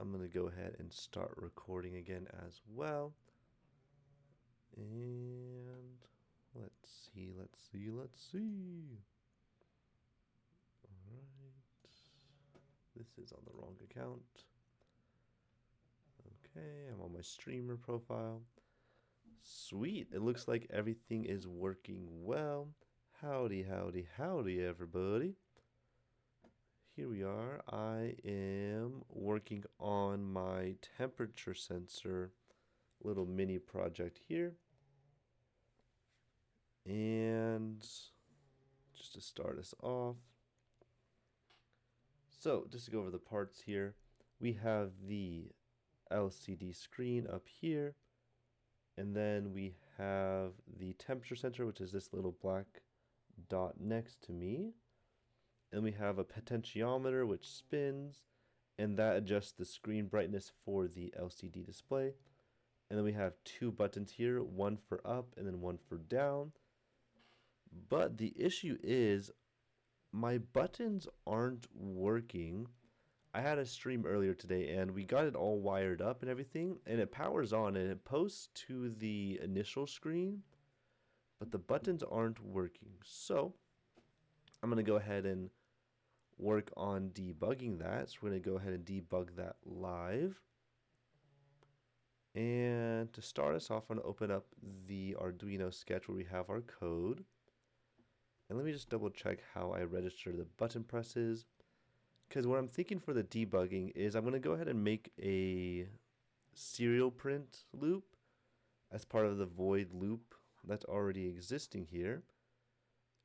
I'm going to go ahead and start recording again as well. And let's see. Alright. This is on the wrong account. Okay, I'm on my streamer profile. Sweet, it looks like everything is working well. Howdy, everybody. Here we are. I am working on my temperature sensor little mini project here. And just to start us off. So just to go over the parts here, we have the LCD screen up here. And then we have the temperature sensor, which is this little black dot next to me. And we have a potentiometer, which spins, and that adjusts the screen brightness for the LCD display. And then we have two buttons here, one for up and then one for down. But the issue is my buttons aren't working. I had a stream earlier today and we got it all wired up and everything, and it powers on and it posts to the initial screen, but the buttons aren't working. So I'm going to go ahead and work on debugging that. So we're going to go ahead and debug that live. And to start us off, I'm going to open up the Arduino sketch where we have our code. And let me just double check how I register the button presses. Because what I'm thinking for the debugging is I'm going to go ahead and make a serial print loop as part of the void loop that's already existing here.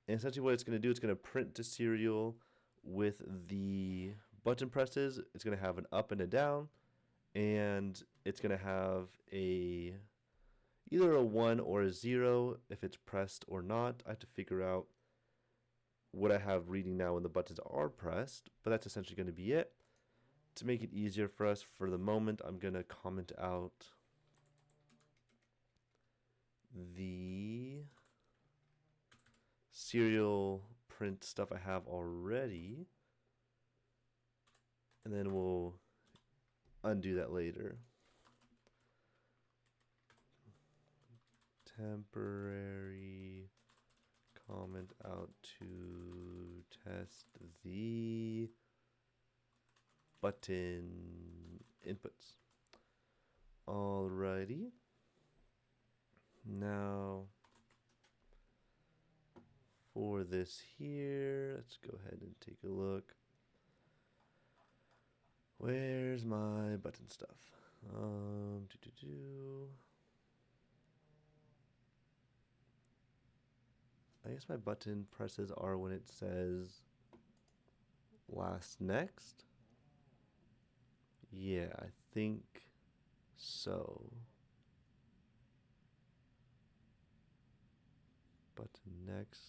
And essentially what it's going to do, it's going to print to serial with the button presses. It's going to have an up and a down, and it's going to have either a 1 or a 0 if it's pressed or not. I have to figure out what I have reading now when the buttons are pressed, but that's essentially going to be it. To make it easier for us for the moment, I'm going to comment out the serial print stuff I have already, and then we'll undo that later. Temporary comment out to test the button inputs. Alrighty. Now for this here, let's go ahead and take a look. Where's my button stuff? I guess my button presses are when it says last next. Yeah, I think so. Button next.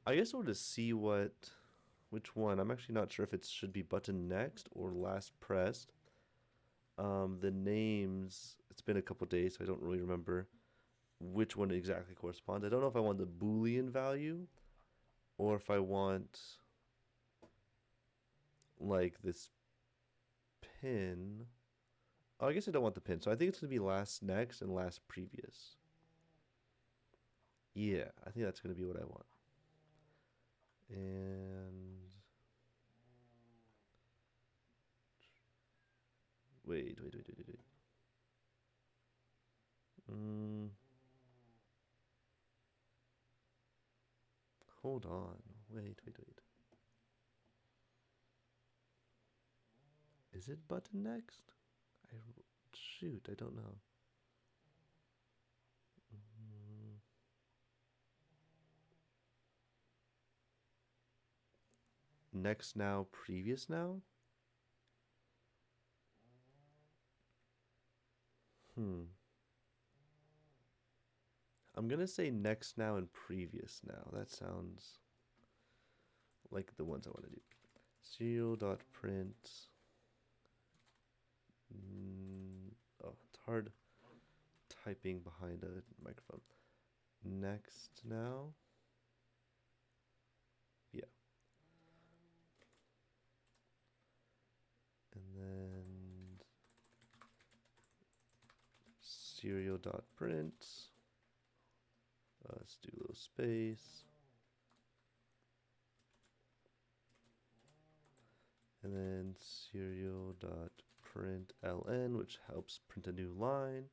I guess we'll just see which one. I'm actually not sure if it should be button next or last pressed. The names, it's been a couple days, so I don't really remember which one exactly corresponds. I don't know if I want the Boolean value or if I want like this pin. Oh, I guess I don't want the pin, so I think it's going to be last next and last previous. Yeah, I think that's going to be what I want. And wait. Hold on. Wait. Is it button next? Shoot, I don't know. Next now, previous now? I'm gonna say next now and previous now. That sounds like the ones I want to do. Serial.print. Oh, it's hard typing behind a microphone. next now. Yeah. And then serial.print. Let's do a little space. And then serial.println, which helps print a new line.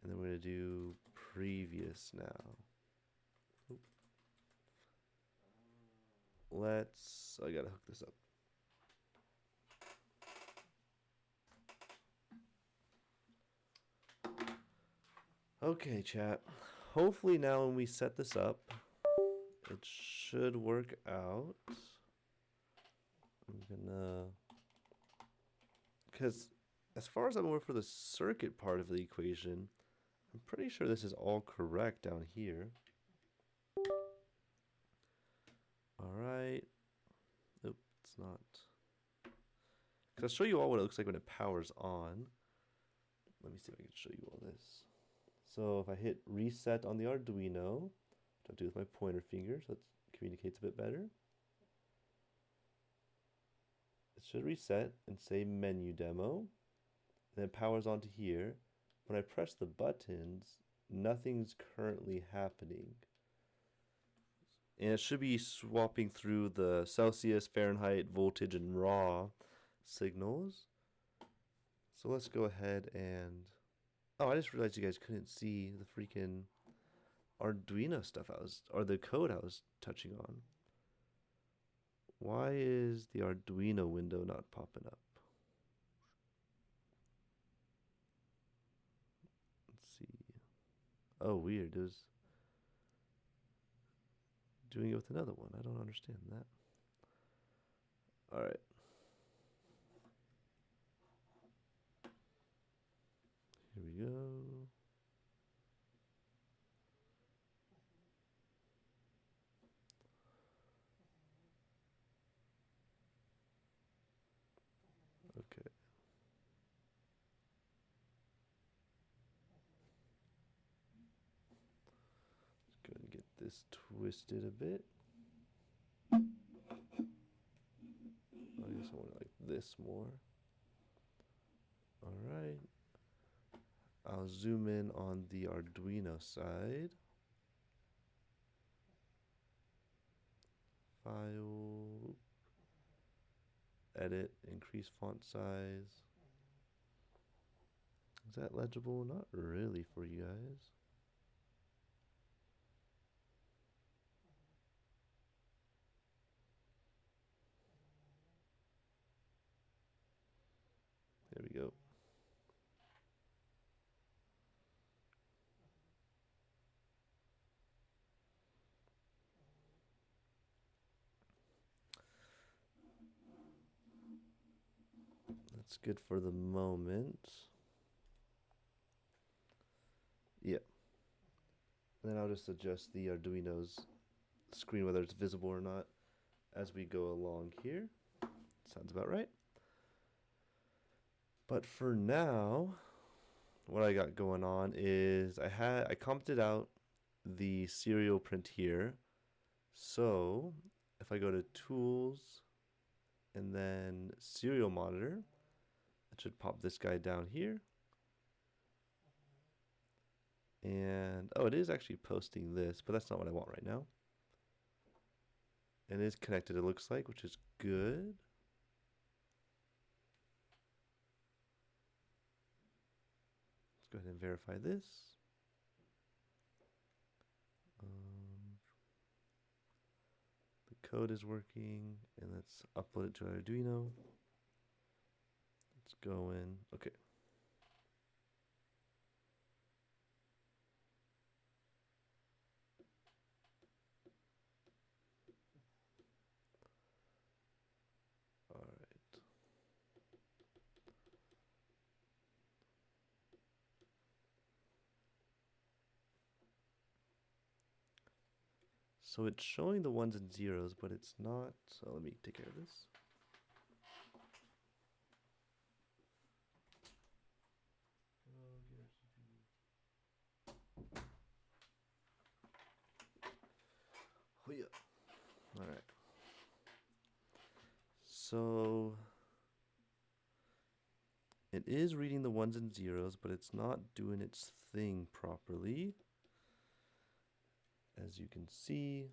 And then we're going to do previous now. Oop. I got to hook this up. Okay, chat. Hopefully now when we set this up, it should work out. I'm gonna, because as far as I'm aware for the circuit part of the equation, I'm pretty sure this is all correct down here. All right. Nope, it's not. Because I'll show you all what it looks like when it powers on. Let me see if I can show you all this. So if I hit reset on the Arduino, which I'll do with my pointer finger, so it communicates a bit better. It should reset and say menu demo. And then it powers onto here. When I press the buttons, nothing's currently happening. And it should be swapping through the Celsius, Fahrenheit, voltage, and raw signals. So let's go ahead and... Oh, I just realized you guys couldn't see the freaking Arduino stuff or the code I was touching on. Why is the Arduino window not popping up? Let's see. Oh, weird. It was doing it with another one. I don't understand that. All right. Here we go. Okay. Let's go and get this twisted a bit. I guess I want it like this more. All right. I'll zoom in on the Arduino side. File. Edit. Increase font size. Is that legible? Not really for you guys. There we go. That's good for the moment. Yeah. And then I'll just adjust the Arduino's screen, whether it's visible or not, as we go along here. Sounds about right. But for now, what I got going on is I commented out the serial print here. So if I go to tools and then serial monitor, it should pop this guy down here. And oh, it is actually posting this, but that's not what I want right now. And it is connected, it looks like, which is good. Let's go ahead and verify this. The code is working, and let's upload it to Arduino. Let's go in. Okay. All right. So it's showing the ones and zeros, but it's not. So let me take care of this. All right. So it is reading the ones and zeros, but it's not doing its thing properly. As you can see,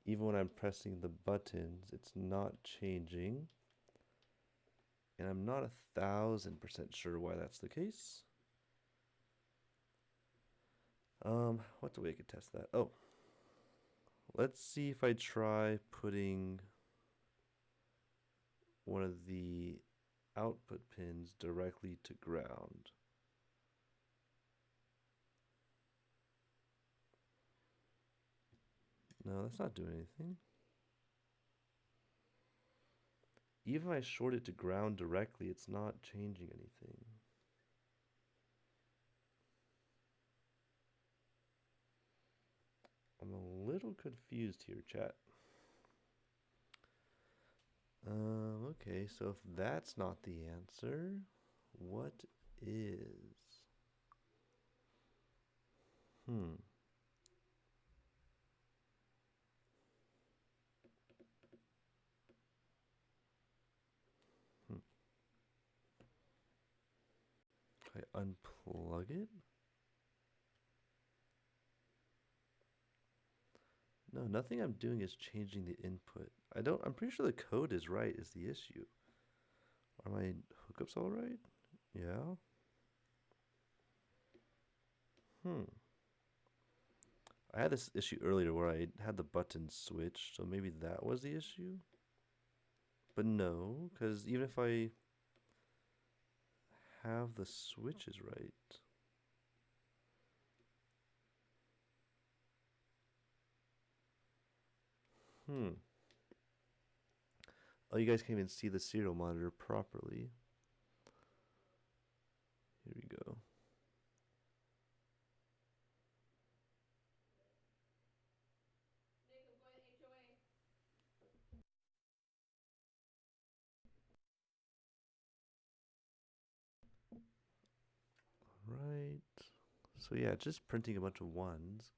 even when I'm pressing the buttons, it's not changing. And I'm not 1,000% sure why that's the case. What's a way I could test that? Oh, let's see if I try putting one of the output pins directly to ground. No, that's not doing anything. Even if I short it to ground directly, it's not changing anything. I'm a little confused here, chat. Okay, so if that's not the answer, what is? Hmm. I unplug it? No, nothing I'm doing is changing the input. I'm pretty sure the code is right is the issue. Are my hookups all right? Yeah. I had this issue earlier where I had the buttons switched, so maybe that was the issue. But no, because even if I have the switches right. Oh, you guys can't even see the serial monitor properly. Here we go. Nick, I'm going to HOA. Right. So yeah, just printing a bunch of ones.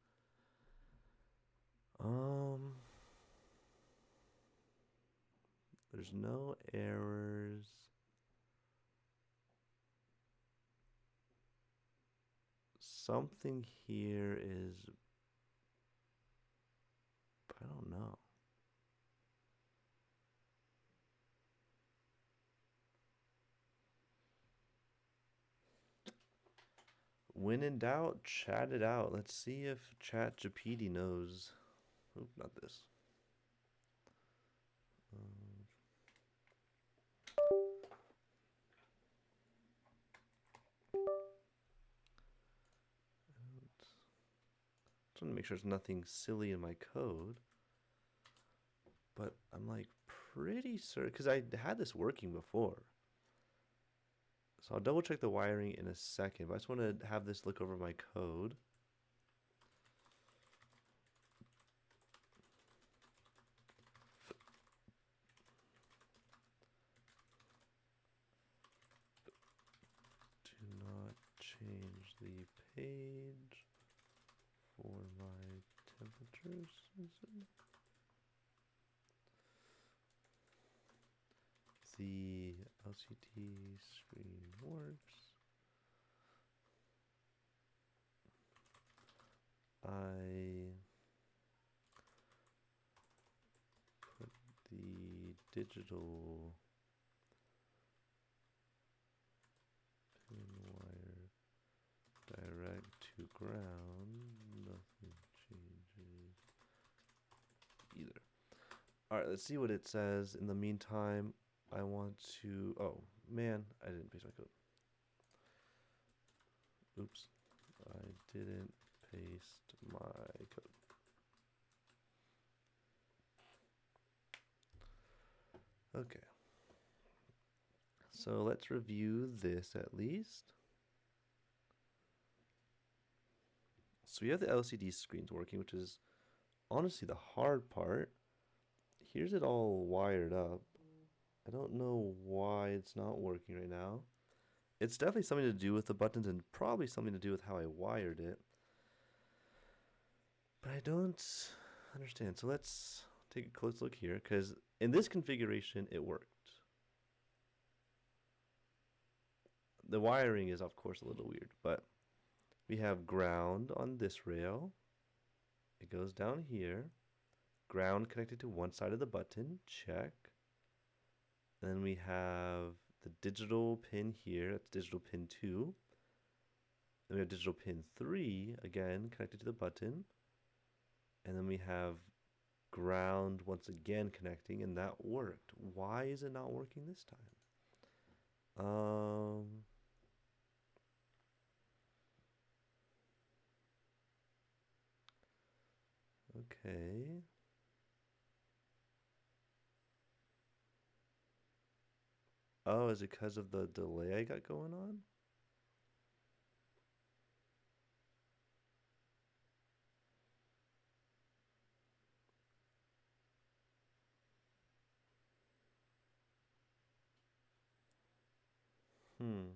There's no errors. Something here is, I don't know. When in doubt, chat it out. Let's see if ChatGPT knows. Oop, not this. Just want to make sure there's nothing silly in my code. But I'm like pretty certain, because I had this working before. So I'll double check the wiring in a second, but I just want to have this look over my code. Do not change the page for my temperatures. The LCD screen works. I put the digital pin wire direct to ground. Nothing changes either. All right, let's see what it says. In the meantime, I want to. Oh man, I didn't paste my code. Oops, I didn't paste my code. Okay. So let's review this at least. So we have the LCD screens working, which is honestly the hard part. Here's it all wired up. I don't know why it's not working right now. It's definitely something to do with the buttons and probably something to do with how I wired it. But I don't understand. So let's take a close look here, because in this configuration, it worked. The wiring is, of course, a little weird, but we have ground on this rail. It goes down here. Ground connected to one side of the button, check. And then we have the digital pin here, that's digital pin 2. Then we have digital pin 3, again, connected to the button. And then we have ground once again connecting, and that worked. Why is it not working this time? Okay. Oh, is it because of the delay I got going on? Hmm.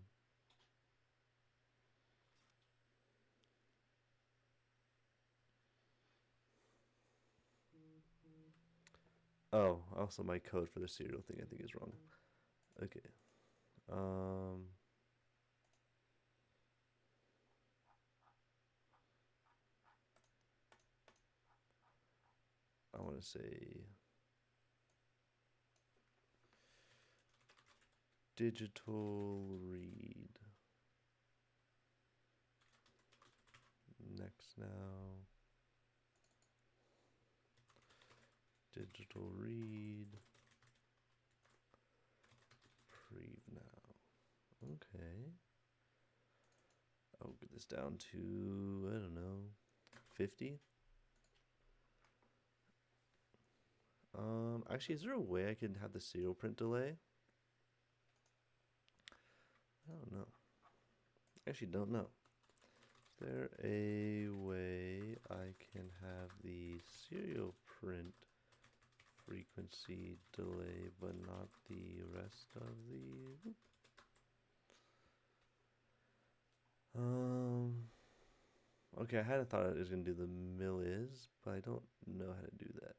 Oh, also my code for the serial thing I think is wrong. Okay. I want to say digital read. Next now. Digital read. Preve now. Okay. I'll get this down to, I don't know, 50. Actually, is there a way I can have the serial print delay? I don't know. Actually, don't know. Is there a way I can have the serial print frequency delay, but not the rest of the? Okay, I had thought it was gonna do the millis, but I don't know how to do that.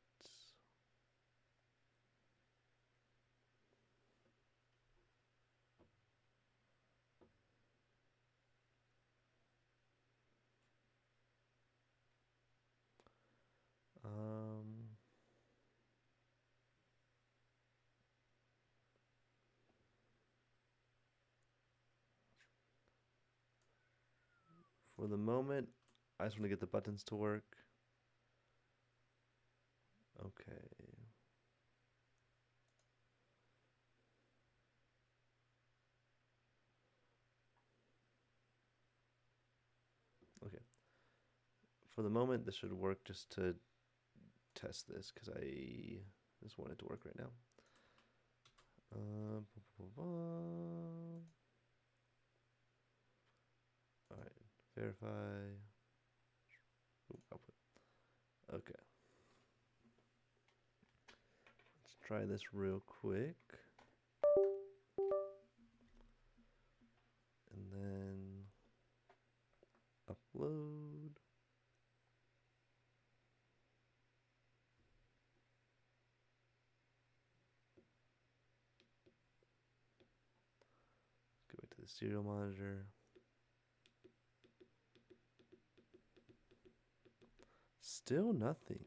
For the moment, I just want to get the buttons to work. Okay. Okay. For the moment, this should work just to test this because I just want it to work right now. All right, verify. Ooh, output. Okay. Let's try this real quick. And then upload. Go back to the serial monitor. Still nothing.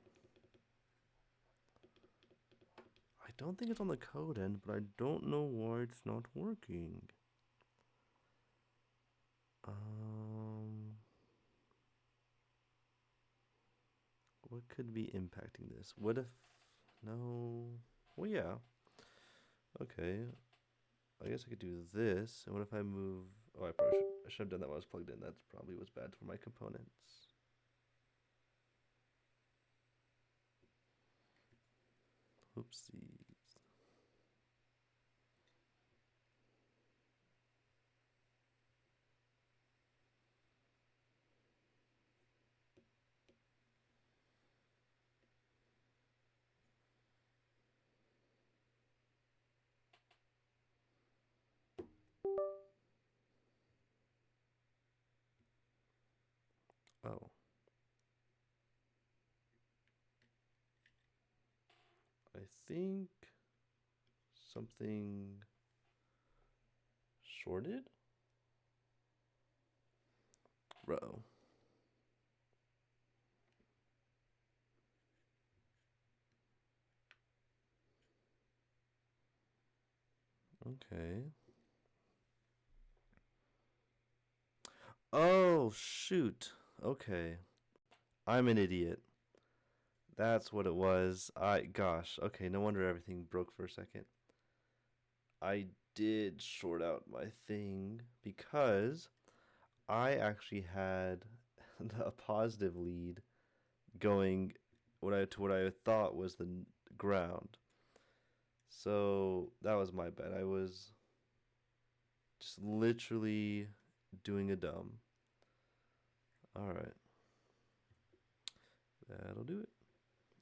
I don't think it's on the code end, but I don't know why it's not working. What could be impacting this? What if, no, well, yeah. Okay, I guess I could do this. And what if I move, oh, I should have done that while I was plugged in. That's probably what's bad for my components. Oopsies. Oh. think something shorted? Bro. Okay. Oh, shoot. Okay. I'm an idiot. That's what it was. Gosh. Okay, no wonder everything broke for a second. I did short out my thing because I actually had a positive lead going to what I thought was the ground. So that was my bad. I was just literally doing a dumb. All right. That'll do it.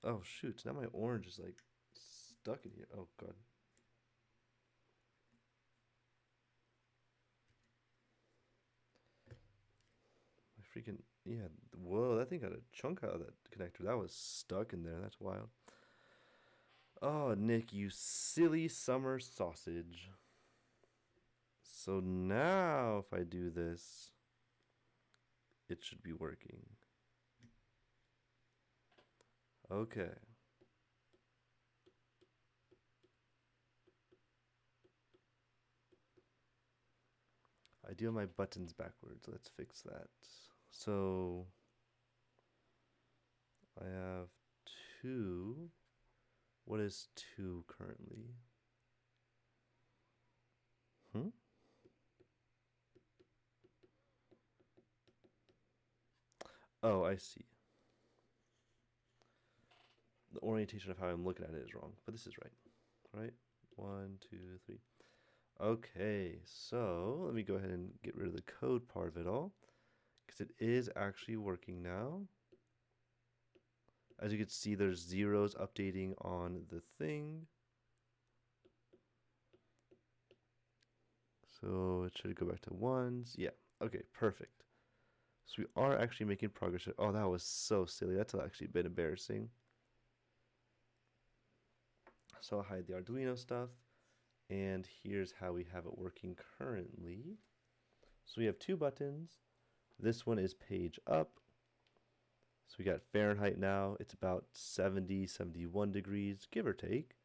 Oh shoot, now my orange is like stuck in here. Oh god. My freaking, yeah, whoa, that thing got a chunk out of that connector. That was stuck in there. That's wild. Oh, Nick, you silly summer sausage. So now if I do this, it should be working. Okay. I do my buttons backwards. Let's fix that. So I have 2. What is 2 currently? Oh, I see. The orientation of how I'm looking at it is wrong, but this is right. Right? 1, 2, 3. Okay, so let me go ahead and get rid of the code part of it all, because it is actually working now. As you can see, there's zeros updating on the thing. So it should go back to ones. Yeah, okay, perfect. So we are actually making progress. Oh, that was so silly. That's actually a bit embarrassing. So I'll hide the Arduino stuff. And here's how we have it working currently. So we have 2 buttons. This one is page up. So we got Fahrenheit now. It's about 70, 71 degrees, give or take.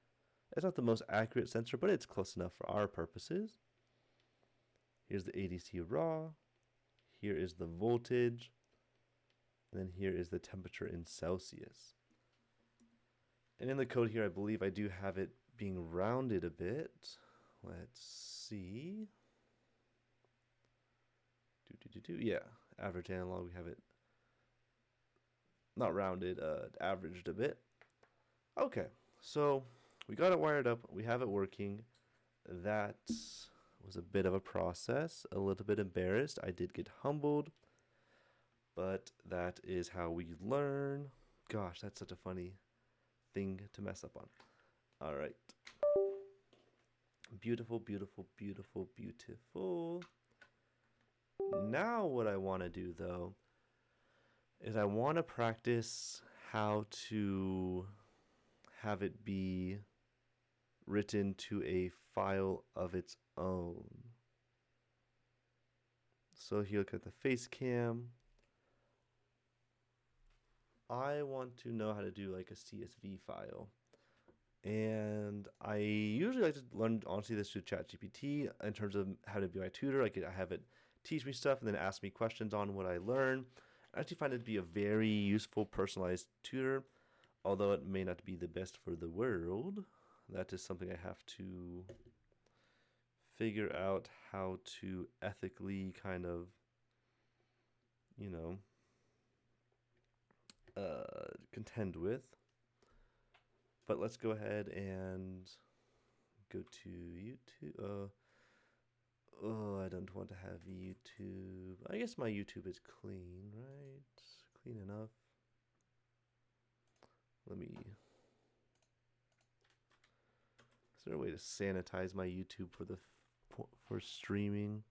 It's not the most accurate sensor, but it's close enough for our purposes. Here's the ADC raw. Here is the voltage. And then here is the temperature in Celsius. And in the code here, I believe I do have it being rounded a bit. Let's see. Yeah, average analog, we have it not rounded, averaged a bit. Okay, so we got it wired up. We have it working. That was a bit of a process, a little bit embarrassed. I did get humbled, but that is how we learn. Gosh, that's such a funny thing to mess up on. All right. Beautiful, beautiful, beautiful, beautiful. Now what I want to do, though, is I want to practice how to have it be written to a file of its own. So here, look at the face cam. I want to know how to do like a CSV file. And I usually like to learn, honestly, this through ChatGPT in terms of how to be my tutor. I have it teach me stuff and then ask me questions on what I learn. I actually find it to be a very useful, personalized tutor, although it may not be the best for the world. That is something I have to figure out how to ethically kind of, you know, contend with. But let's go ahead and go to YouTube. Oh, I don't want to have YouTube. I guess my YouTube is clean, right? Clean enough. Let me... Is there a way to sanitize my YouTube for streaming?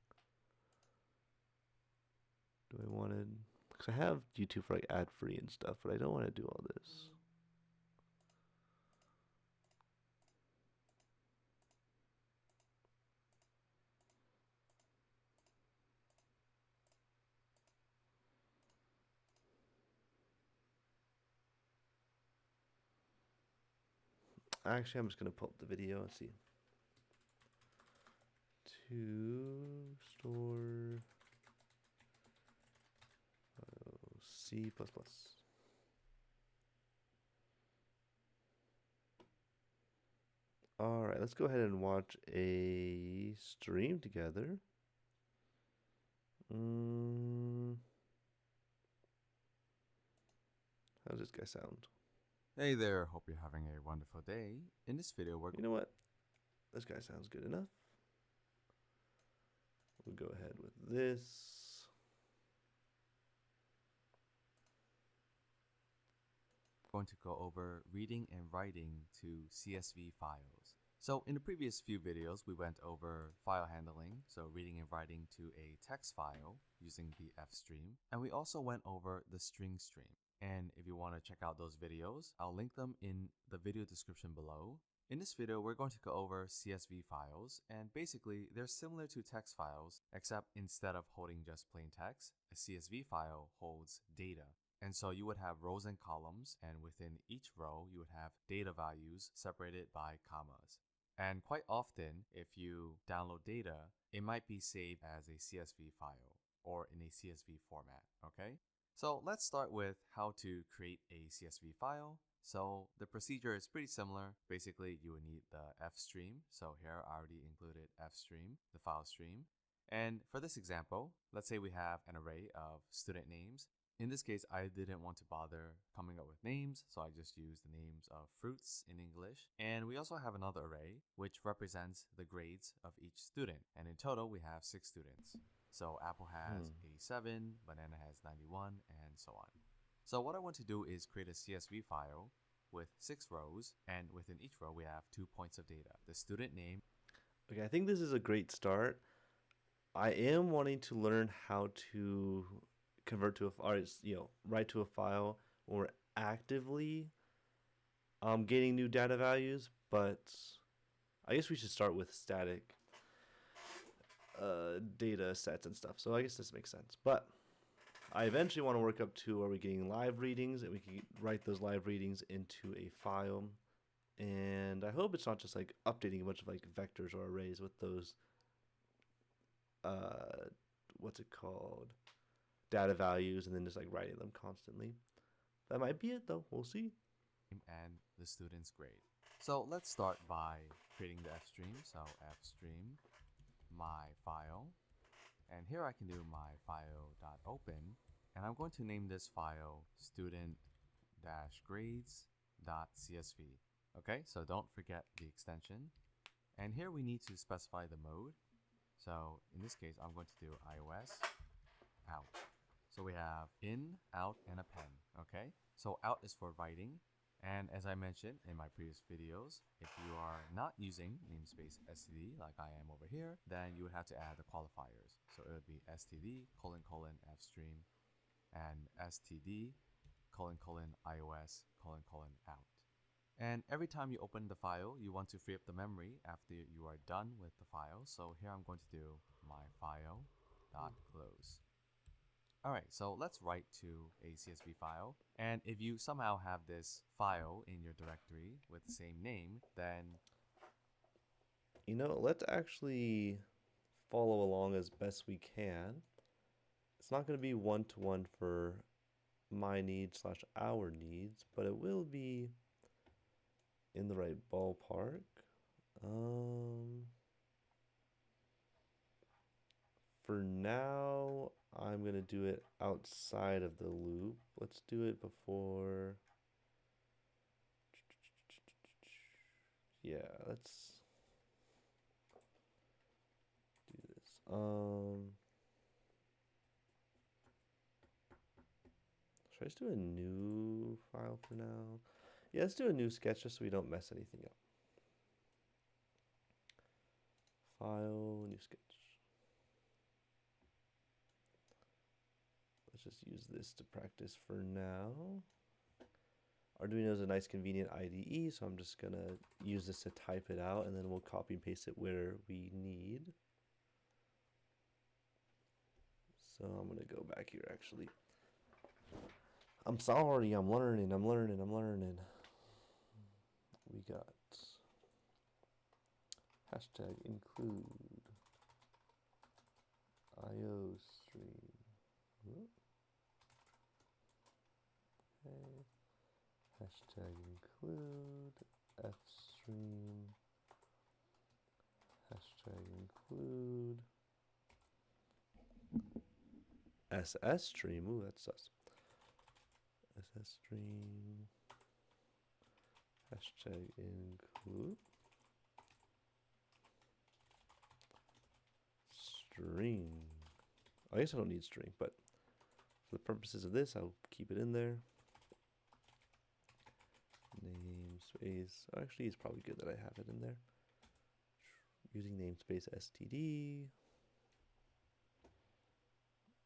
Do I want to... Because I have YouTube for like ad-free and stuff, but I don't want to do all this. Actually, I'm just going to pull up the video and see. To store C++. All right, let's go ahead and watch a stream together. How does this guy sound? Hey there, hope you're having a wonderful day. In this video, You know what? This guy sounds good enough. We'll go ahead with this. going to go over reading and writing to CSV files. So in the previous few videos, we went over file handling, so reading and writing to a text file using the fstream, and we also went over the string stream. And if you want to check out those videos, I'll link them in the video description below. In this video, we're going to go over CSV files, and basically they're similar to text files, except instead of holding just plain text, a CSV file holds data. And so you would have rows and columns, and within each row, you would have data values separated by commas. And quite often, if you download data, it might be saved as a CSV file or in a CSV format, okay? So let's start with how to create a CSV file. So the procedure is pretty similar. Basically, you would need the fstream. So here I already included fstream, the file stream. And for this example, let's say we have an array of student names. In this case, I didn't want to bother coming up with names, so I just used the names of fruits in English. And we also have another array, which represents the grades of each student. And in total, we have 6 students. So Apple has 87, Banana has 91, and so on. So what I want to do is create a CSV file with 6 rows, and within each row, we have 2 points of data, the student name. Okay, I think this is a great start. I am wanting to learn how to convert to write to a file or actively getting new data values, but I guess we should start with static data sets and stuff. So I guess this makes sense. But I eventually want to work up to where we're getting live readings, and we can write those live readings into a file. And I hope it's not just like updating a bunch of like vectors or arrays with those what's it called, data values, and then just like writing them constantly. That might be it though. We'll see. And the student's grade. So let's start by creating the fstream. So fstream my file, and here I can do my file.open, and I'm going to name this file student-grades.csv. Okay, so don't forget the extension. And here we need to specify the mode. So in this case, I'm going to do iOS out. So we have in, out, and append. Okay, so out is for writing. And as I mentioned in my previous videos, if you are not using namespace std like I am over here, then you would have to add the qualifiers. So it would be std : fstream and std : iOS : out. And every time you open the file, you want to free up the memory after you are done with the file. So here I'm going to do my file.close. Alright, so let's write to a CSV file. And if you somehow have this file in your directory with the same name, then let's actually follow along as best we can. It's not going to be one-to-one for my needs / our needs, but it will be in the right ballpark. For now, I'm going to do it outside of the loop. Let's do it before. Yeah, let's do this. Should I just do a new file for now? Yeah, let's do a new sketch just so we don't mess anything up. File, new sketch. Let's just use this to practice for now. Arduino is a nice convenient IDE, so I'm just gonna use this to type it out, and then we'll copy and paste it where we need. So I'm gonna go back here actually. I'm sorry, I'm learning. We got Hashtag include IO stream. Whoop. Okay. Hashtag include fstream. Hashtag include SS stream. Ooh, that's sus. SS stream. Hashtag include string. I guess I don't need string, but for the purposes of this, I'll keep it in there. Namespace. Actually, it's probably good that I have it in there. Using namespace std.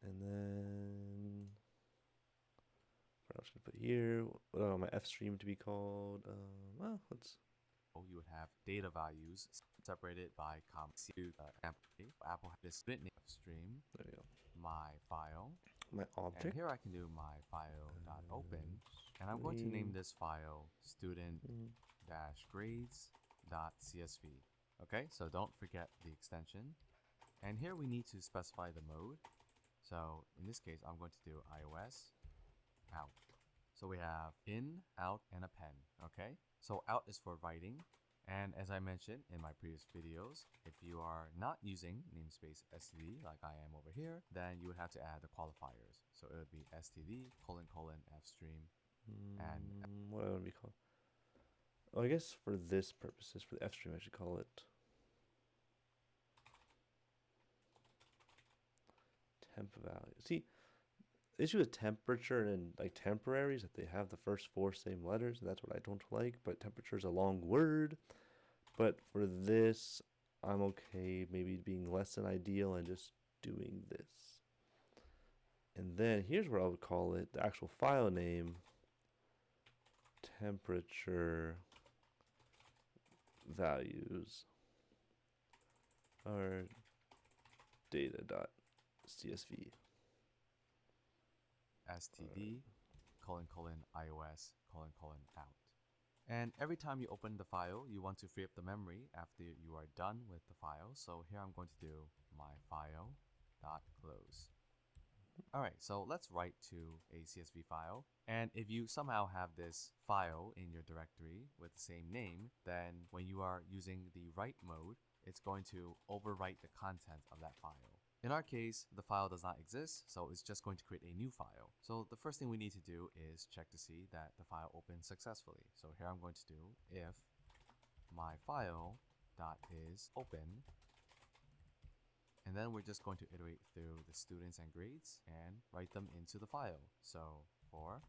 And then I'm just gonna put here. What do I want my f stream to be called? Well, let's. You would have data values separated by commas. Apple has this student name stream. There we go. My file. My object. And here I can do my file.open. And I'm going to name this file student-grades.csv. Okay, so don't forget the extension. And here we need to specify the mode. So in this case, I'm going to do iOS out. So we have in, out, and append. Okay, so out is for writing. And as I mentioned in my previous videos, if you are not using namespace std like I am over here, then you would have to add the qualifiers. So it would be std : fstream. And what do I want to be called? Oh, I guess for this purposes, for the f stream, I should call it temp value. See, the issue with temperature and like temporary is that they have the first 4 same letters, and that's what I don't like. But temperature is a long word. But for this, I'm okay maybe being less than ideal and just doing this. And then here's where I would call it the actual file name, temperature values are data.csv. std : iOS : out. And every time you open the file, you want to free up the memory after you are done with the file. So here I'm going to do my file.close. Alright, so let's write to a CSV file. And if you somehow have this file in your directory with the same name, then when you are using the write mode, it's going to overwrite the content of that file. In our case, the file does not exist, so it's just going to create a new file. So the first thing we need to do is check to see that the file opened successfully. So here I'm going to do if my file.isOpen, and then we're just going to iterate through the students and grades and write them into the file. So for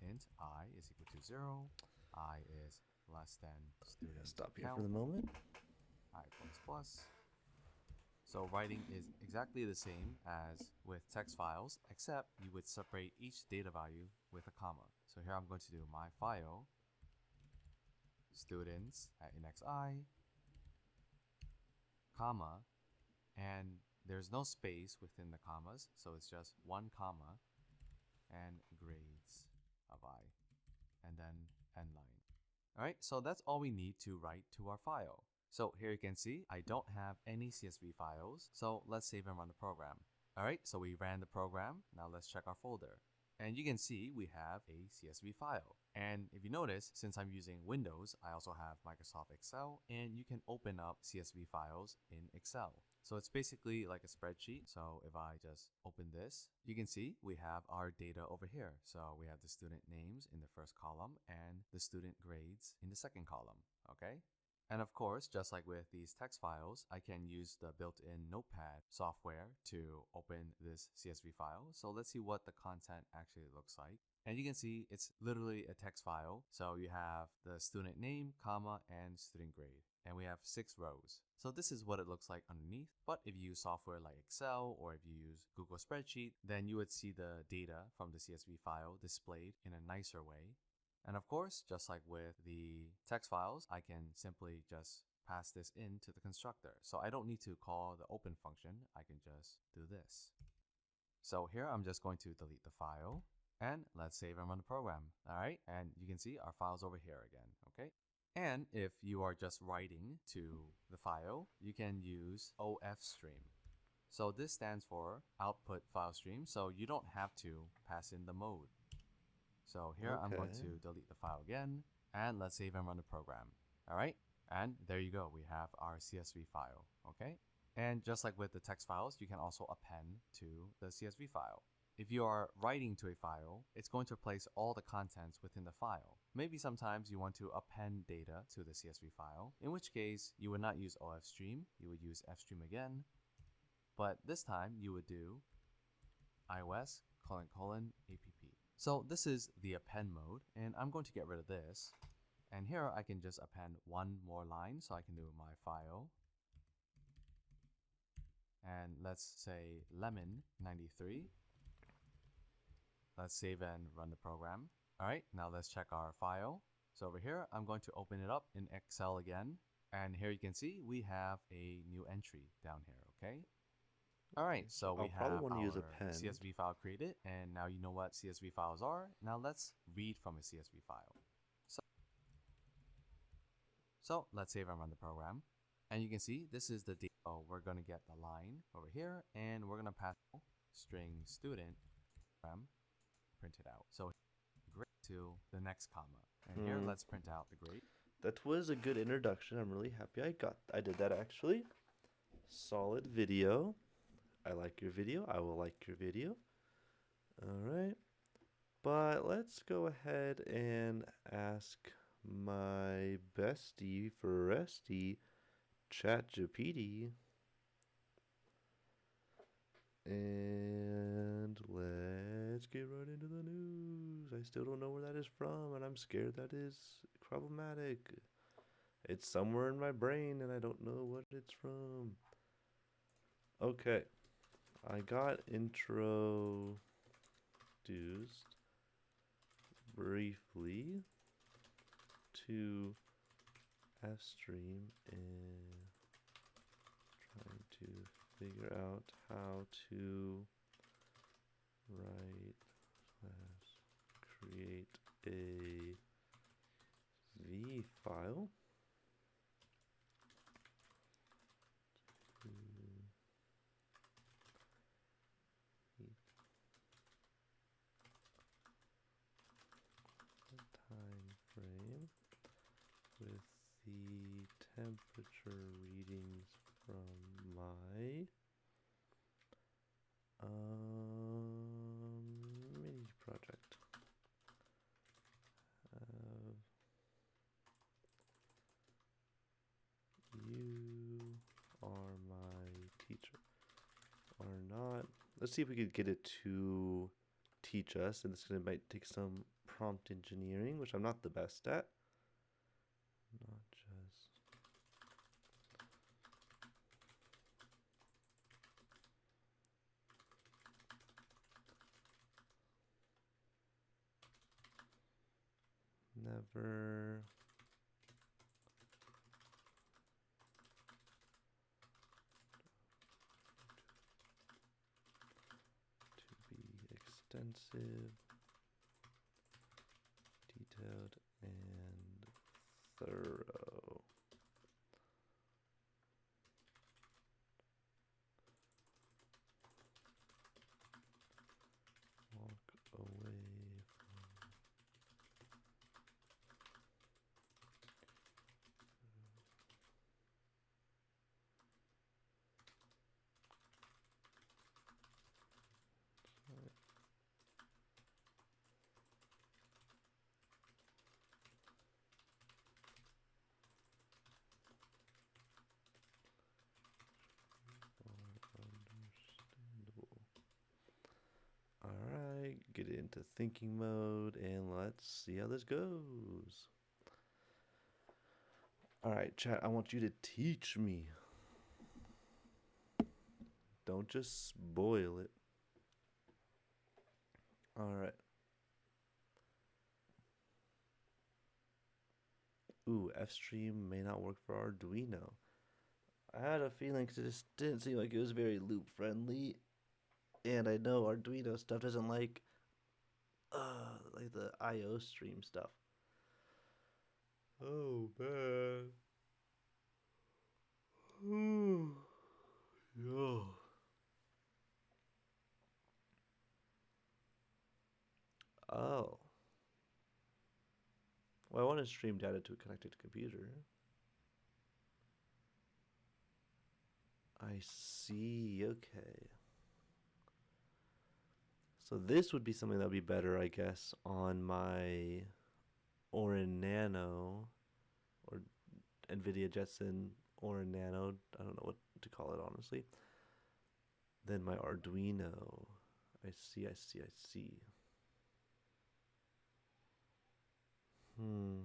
int I is equal to 0, I is less than student Stop here count, for the moment. I plus plus. So writing is exactly the same as with text files, except you would separate each data value with a comma. So here I'm going to do my file students at index I, comma, and there's no space within the commas, so it's just 1 comma and grades of I, and then end line. Alright, so that's all we need to write to our file. So here you can see I don't have any CSV files, so let's save and run the program. Alright, so we ran the program. Now let's check our folder. And you can see we have a CSV file. And if you notice, since I'm using Windows, I also have Microsoft Excel, and you can open up CSV files in Excel. So it's basically like a spreadsheet. So if I just open this, you can see we have our data over here. So we have the student names in the first column and the student grades in the second column, okay? And of course, just like with these text files, I can use the built-in Notepad software to open this CSV file. So let's see what the content actually looks like. And you can see it's literally a text file. So you have the student name, comma, and student grade. And we have 6 rows. So this is what it looks like underneath. But if you use software like Excel or if you use Google Spreadsheet, then you would see the data from the CSV file displayed in a nicer way. And of course, just like with the text files, I can simply just pass this into the constructor. So I don't need to call the open function. I can just do this. So here I'm just going to delete the file and let's save and run the program. All right. And you can see our file's over here again. Okay. And if you are just writing to the file, you can use OFStream. So this stands for output file stream, so you don't have to pass in the mode. So here I'm going to delete the file again, and let's save and run the program. All right, and there you go. We have our CSV file, okay? And just like with the text files, you can also append to the CSV file. If you are writing to a file, it's going to replace all the contents within the file. Maybe sometimes you want to append data to the CSV file, in which case you would not use OFStream, you would use fstream again. But this time you would do iOS : app. So this is the append mode, and I'm going to get rid of this. And here I can just append one more line, so I can do my file. And let's say lemon93. Let's save and run the program. All right, now let's check our file. So over here, I'm going to open it up in Excel again. And here you can see we have a new entry down here, okay? All right, so we have our CSV file created, and now you know what CSV files are. Now let's read from a CSV file. So let's save and run the program. And you can see this is the data. Oh, we're going to get the line over here, and we're going to pass string student print it out. So grade to the next comma. And here let's print out the grade. That was a good introduction. I'm really happy I did that actually. Solid video. I like your video. I will like your video. Alright. But let's go ahead and ask my bestie for Resty, ChatGPT. And let's get right into the news. I still don't know where that is from, and I'm scared that is problematic. It's somewhere in my brain, and I don't know what it's from. Okay. I got introduced briefly to fstream and trying to figure out how to write / create a V file. Time frame with the temperature readings from my mini project. You are my teacher. Or not. Let's see if we could get it to teach us, and this might take some prompt engineering, which I'm not the best at. Not just never to be extensive, detailed, and thorough. Walk away from understandable. Alright, get into thinking mode and let's see how this goes. Alright, chat, I want you to teach me. Don't just spoil it. Alright. Ooh, fstream may not work for Arduino. I had a feeling because it just didn't seem like it was very loop friendly. And I know Arduino stuff doesn't like the IO stream stuff. Oh man. Yo. Oh. Well, I want to stream data to a connected computer. I see. Okay. So this would be something that would be better, I guess, on my Orin Nano or NVIDIA Jetson Orin Nano. I don't know what to call it, honestly. Then my Arduino. I see, I see, I see. Hmm.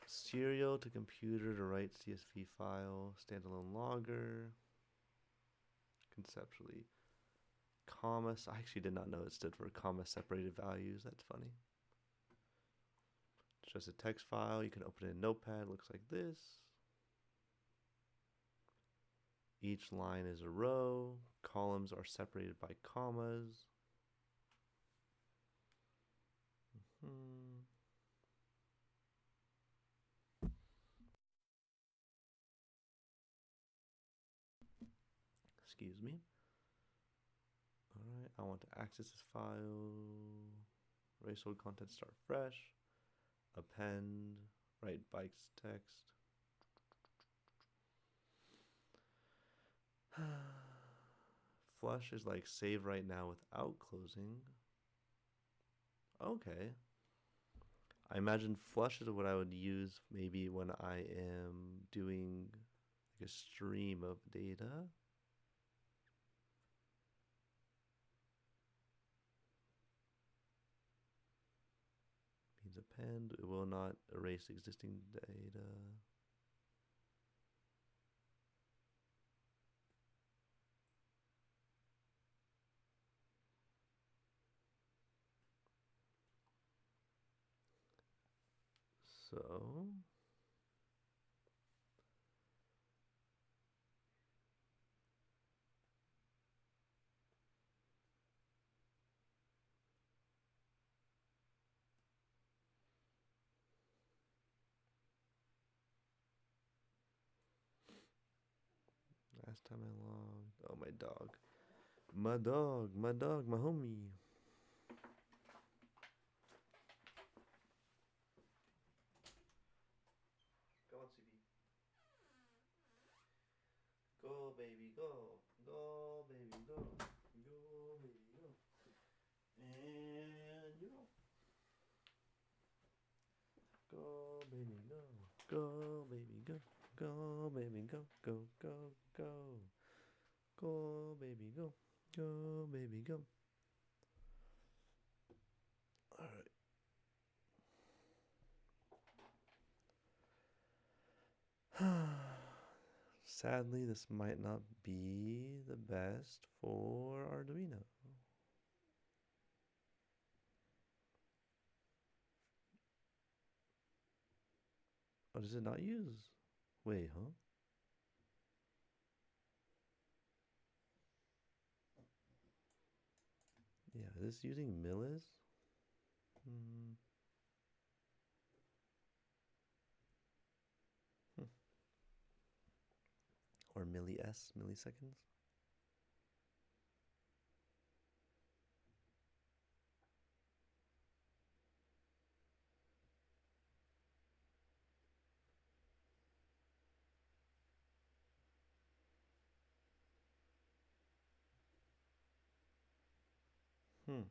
Serial to computer to write CSV file, standalone logger. Conceptually. Commas. I actually did not know it stood for comma separated values. That's funny. It's just a text file. You can open it in Notepad. It looks like this. Each line is a row. Columns are separated by commas. Hmm. Excuse me. Alright, I want to access this file. Erase old content, start fresh. Append, write bikes text. Flush is like save right now without closing. Okay. I imagine flush is what I would use maybe when I am doing like a stream of data. Means append. It will not erase existing data. So last time I logged. Oh, my dog. My dog, my dog, my homie. Go on, CB. Go, baby, go. Go, baby, go. Go, baby, go. And you're off. Go, baby, go. Go, baby, go. Go, baby, go. Go, go, go. Go, baby, go. Go, baby, go. Alright. Sadly, this might not be the best for Arduino. Oh, does it not use? Wait, huh? Yeah, is this using millis? Hmm. Or milliseconds? Hmm.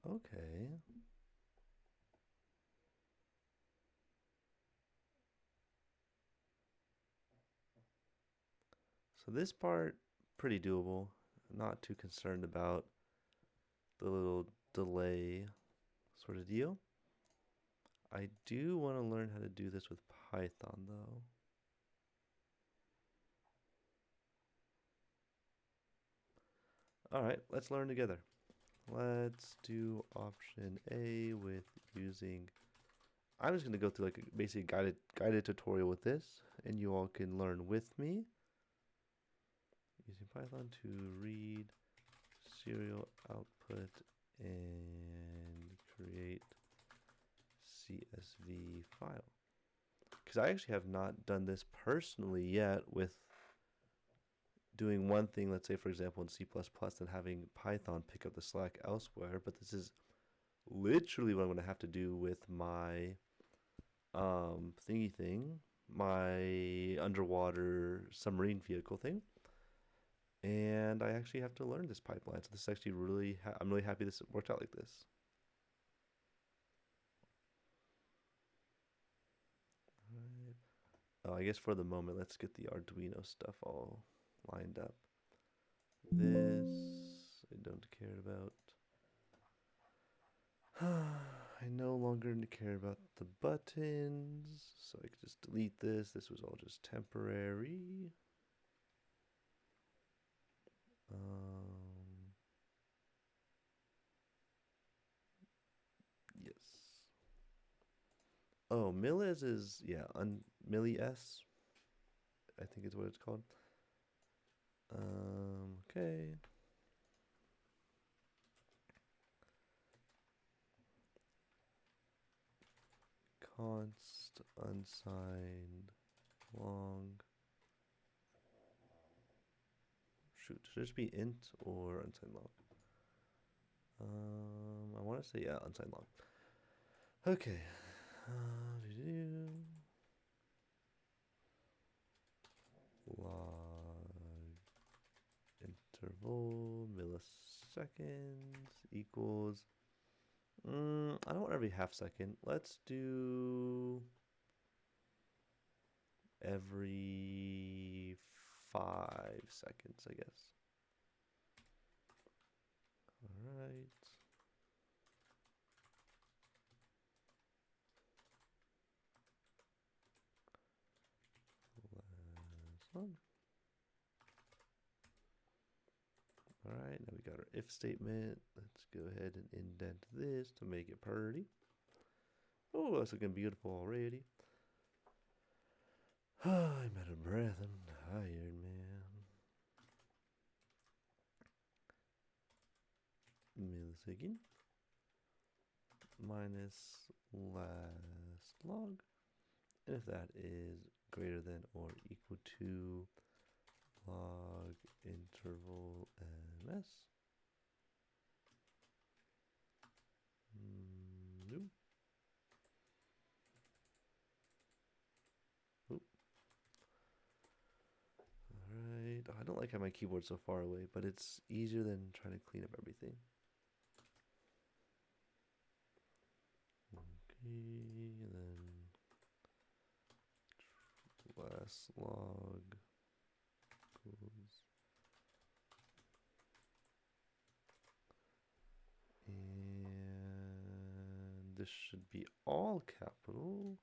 Okay. So this part, pretty doable. Not too concerned about the little delay sort of deal. I do want to learn how to do this with Python though. All right, let's learn together. Let's do option A with using, I'm just going to go through like a basic guided tutorial with this, and you all can learn with me. Using Python to read serial output and create CSV file. Because I actually have not done this personally yet with doing one thing, let's say for example in C++, and having Python pick up the slack elsewhere, but this is literally what I'm going to have to do with my thingy thing, my underwater submarine vehicle thing. And I actually have to learn this pipeline. So this is actually really, I'm really happy this worked out like this. Right. Oh, I guess for the moment, let's get the Arduino stuff all lined up. This I don't care about. I no longer care about the buttons, so I can just delete this. This was all just temporary. Yes. Oh, millis is, yeah, milli s, I think is what it's called. Okay. Const unsigned long. Shoot, should it just be int or unsigned long? I want to say, yeah, unsigned long. Okay. Log interval milliseconds equals, I don't want every half second. Let's do every 5 seconds, I guess. All right. Last one. All right, now we got our if statement. Let's go ahead and indent this to make it pretty. Oh, that's looking beautiful already. I'm out of breath. I'm tired, man. Millisecond minus last log. And if that is greater than or equal to log interval ms. Nope. Oop. Alright. Oh, I don't like how my keyboard's so far away, but it's easier than trying to clean up everything. Okay, then last log equals, and this should be all capital.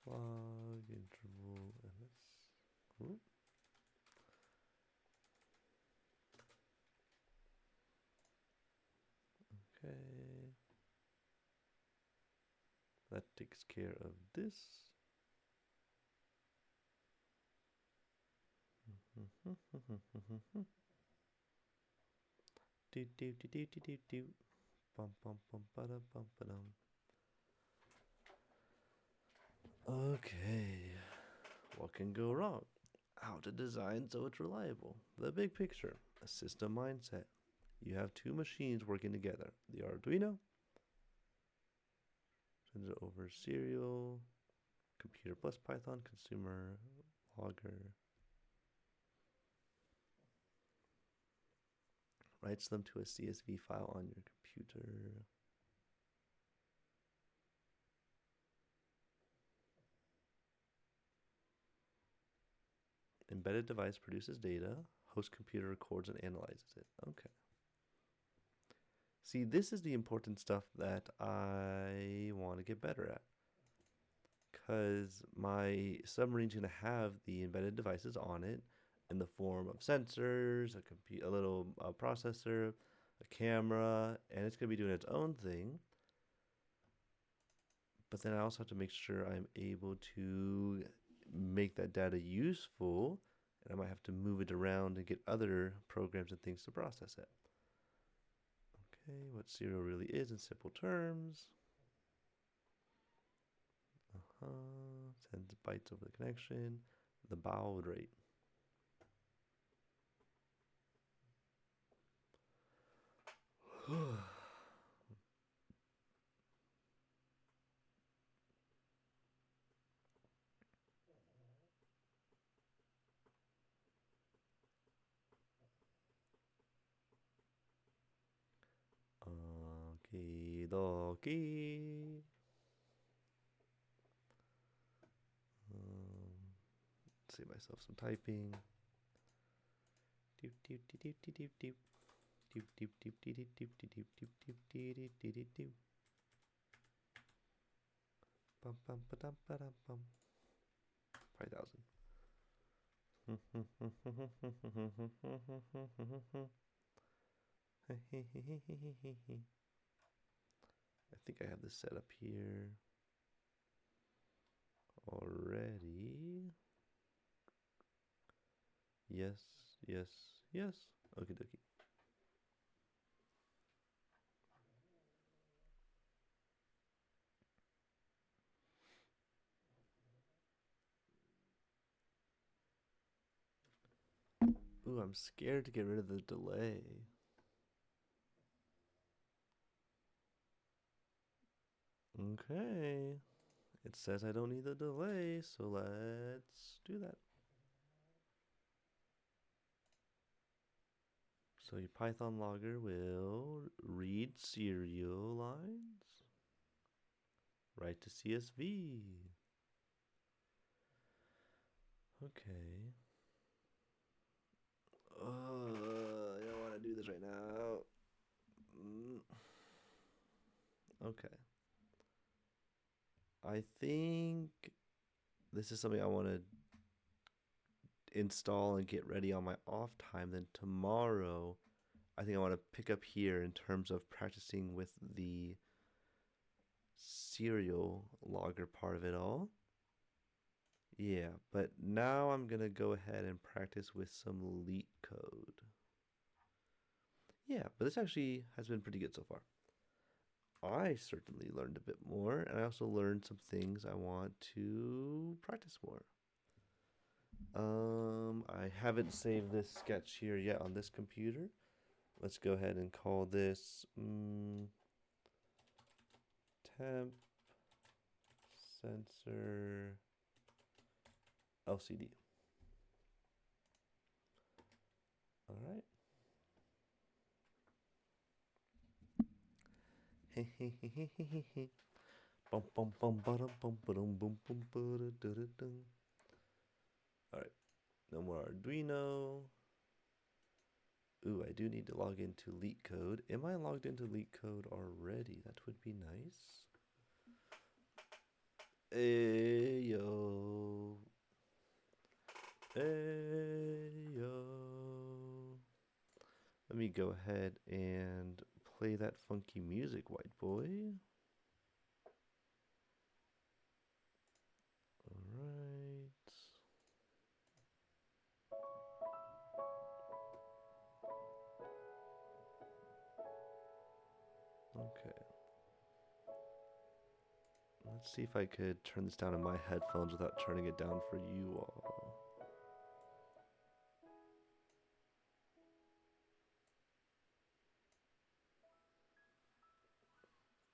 Log interval ms. Ooh. Okay. That takes care of this. Do do do do do do do. Bum bum bum ba da bum ba dum. Okay. What can go wrong? How to design so it's reliable. The big picture, a system mindset. You have two machines working together. The Arduino sends it over serial, computer plus Python, consumer, logger. Writes them to a CSV file on your computer. embedded device produces data, host computer records and analyzes it. Okay. See, this is the important stuff that I want to get better at. Because my submarine's going to have the embedded devices on it in the form of sensors, a little processor, a camera, and it's going to be doing its own thing. But then I also have to make sure I'm able to make that data useful, and I might have to move it around and get other programs and things to process it. Okay, what serial really is in simple terms. Sends bytes over the connection, the baud rate. Okie dokie. Save myself some typing. Doop doop doop doop doop doop. Doop doop doop doop doop doop doop doop doop doop doop doop. Bum bum ba dum ba dum bum. 5,000. I think I have this set up here already. Yes, yes, yes. Okie dokie. Ooh, I'm scared to get rid of the delay. Okay. It says I don't need the delay, so let's do that. So your Python logger will read serial lines, write to CSV. Okay. I don't want to do this right now. Okay. I think this is something I want to install and get ready on my off time. Then tomorrow, I think I want to pick up here in terms of practicing with the serial logger part of it all. Yeah, but now I'm going to go ahead and practice with some LeetCode. Yeah, but this actually has been pretty good so far. I certainly learned a bit more, and I also learned some things I want to practice more. I haven't saved this sketch here yet on this computer. Let's go ahead and call this temp sensor LCD. All right. Bum bum bum bum bum bum bum bum bum. All right. No more Arduino. Ooh, I do need to log into LeetCode. Am I logged into LeetCode already? That would be nice. Ayo. Ayo. Let me go ahead and play that funky music, white boy. All right. Okay. Let's see if I could turn this down in my headphones without turning it down for you all.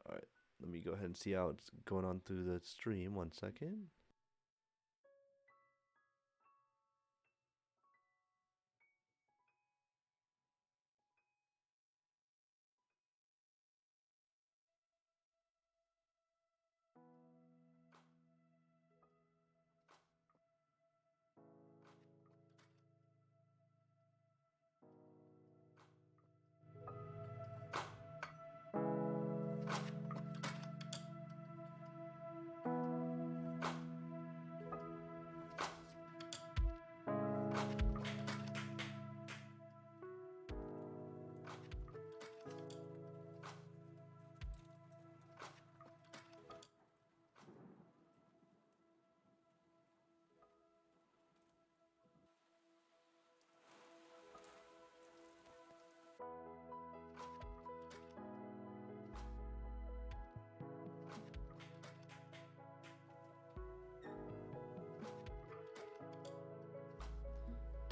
All right. Let me go ahead and see how it's going on through the stream. 1 second.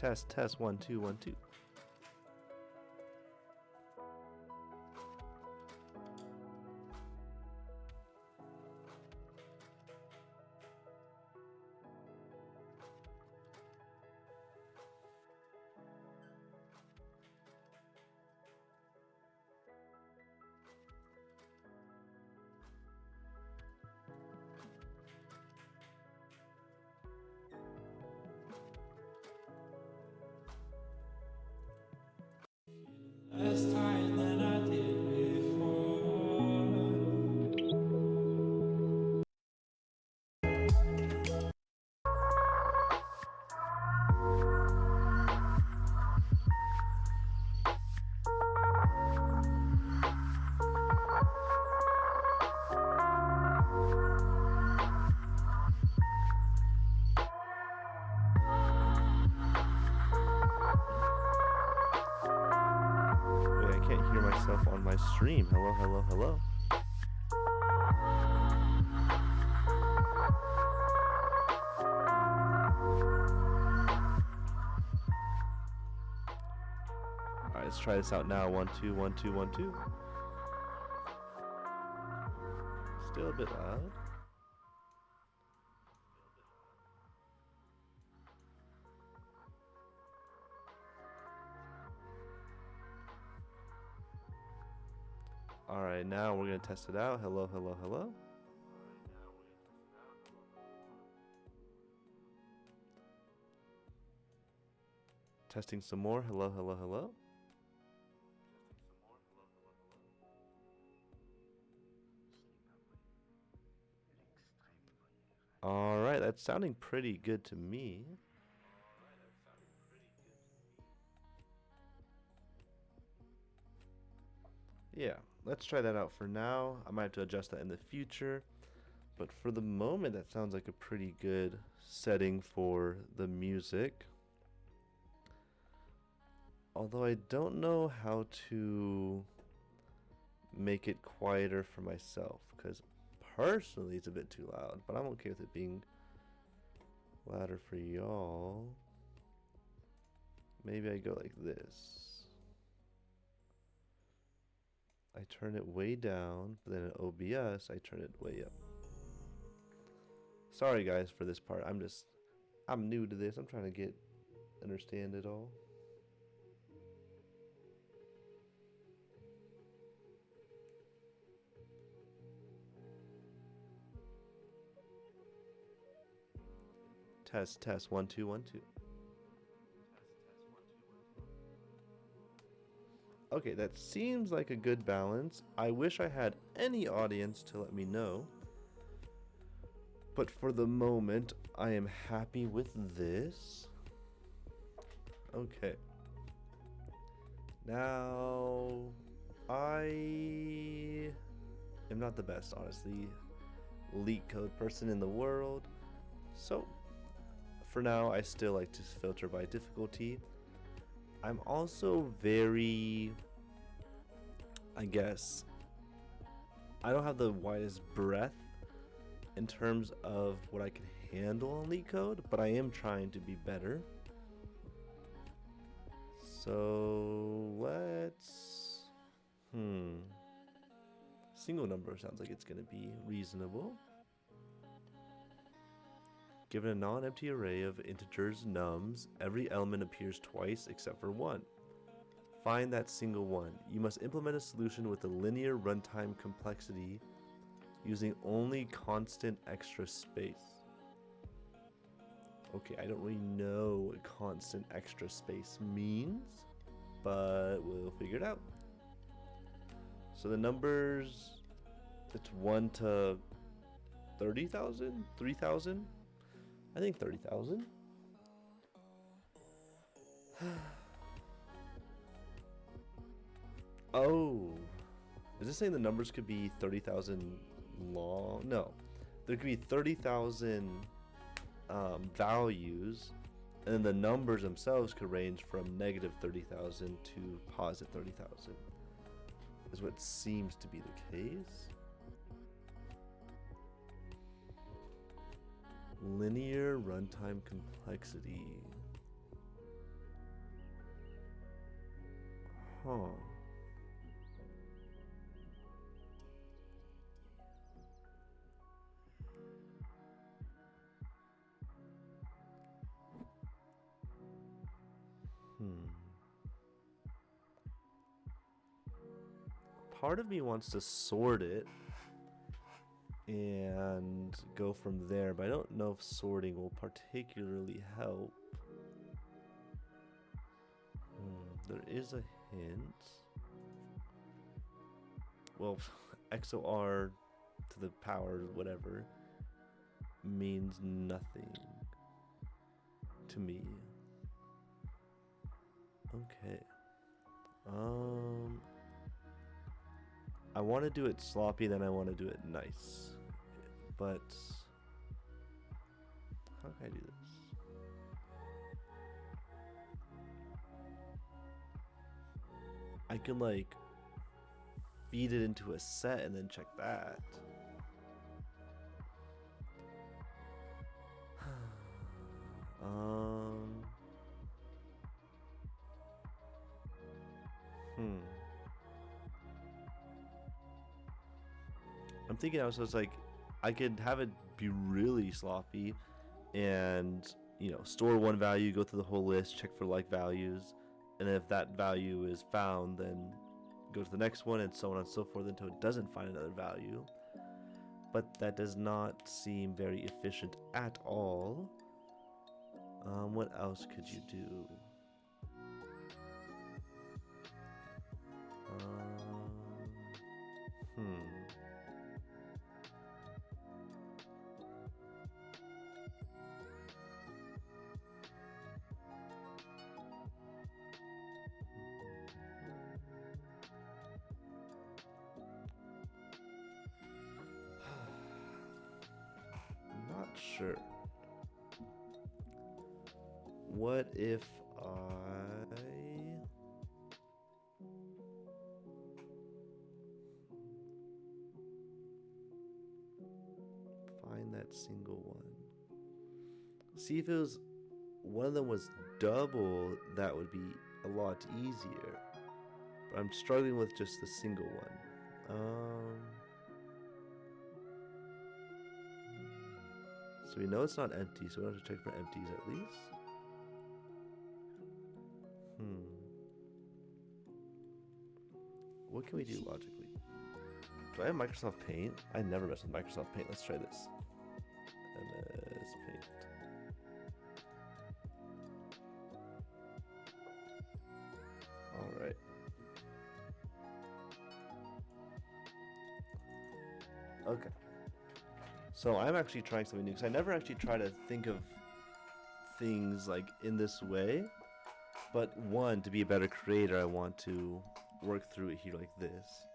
Test, test, 1, 2, 1, 2. Less tired than I did before. Wait, I can't hear myself on my stream. Hello, hello, hello. Alright, let's try this out now. 1, 2, 1, 2, 1, 2. Still a bit loud. Alright, now we're going to test it out. Hello, hello, hello. Testing some more. Hello, hello, hello. Alright, that's sounding pretty good to me. Yeah, let's try that out for now. I might have to adjust that in the future. But for the moment, that sounds like a pretty good setting for the music. Although I don't know how to make it quieter for myself, because personally it's a bit too loud, but I'm okay with it being louder for y'all. Maybe I go like this. I turn it way down, but then in OBS I turn it way up. Sorry guys for this part. I'm new to this. I'm trying to understand it all. Test, test, 1, 2, 1, 2. Okay, that seems like a good balance. I wish I had any audience to let me know. But for the moment, I am happy with this. Okay. Now, I am not the best, honestly, LeetCode person in the world. So, for now, I still like to filter by difficulty. I'm also very, I guess, I don't have the widest breadth in terms of what I can handle on LeetCode, but I am trying to be better. So let's, single number sounds like it's gonna be reasonable. Given a non-empty array of integers nums, every element appears twice except for one. Find that single one. You must implement a solution with a linear runtime complexity using only constant extra space. Okay, I don't really know what constant extra space means, but we'll figure it out. So the numbers, it's 1 to 30,000? 3,000? I think 30,000. Oh, is this saying the numbers could be 30,000 long? No, there could be 30,000 values, and then the numbers themselves could range from negative 30,000 to positive 30,000. Is what seems to be the case. Linear runtime complexity. Huh. Part of me wants to sort it and go from there, but I don't know if sorting will particularly help. There is a hint. Well, XOR to the power whatever means nothing to me. Okay. I want to do it sloppy, then I want to do it nice. But how can I do this? I can like feed it into a set and then check that. I'm thinking also it's like I could have it be really sloppy and store one value, go through the whole list, check for like values, and if that value is found, then go to the next one and so on and so forth until it doesn't find another value. But that does not seem very efficient at all. What else could you do? Not sure. What if I find that single one? See if it was one of them was double, that would be a lot easier. But I'm struggling with just the single one. So we know it's not empty, so we don't have to check for empties at least. What can we do logically? Do I have Microsoft Paint? I never mess with Microsoft Paint. Let's try this. MS Paint. Alright. Okay. So I'm actually trying something new because I never actually try to think of things like in this way. But one, to be a better creator, I want to work through it here like this.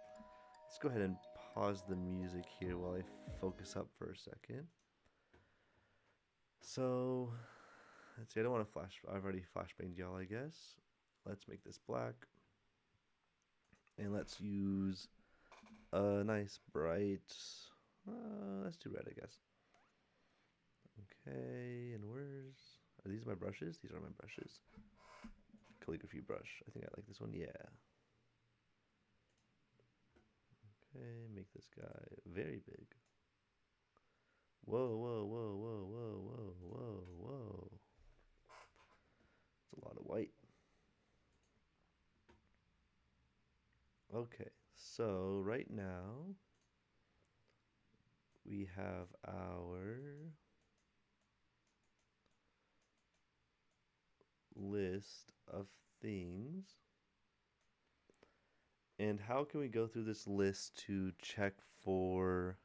Let's go ahead and pause the music here while I focus up for a second. So, let's see, I don't want to flash, I've already flashbanged y'all, I guess. Let's make this black. And let's use a nice bright, let's do red, I guess. Okay, and are these my brushes? These are my brushes. Calligraphy brush. I think I like this one. Yeah. Okay, make this guy very big. Whoa, whoa, whoa, whoa, whoa, whoa, whoa, whoa. It's a lot of white. Okay, so right now we have our list of things. And how can we go through this list to check for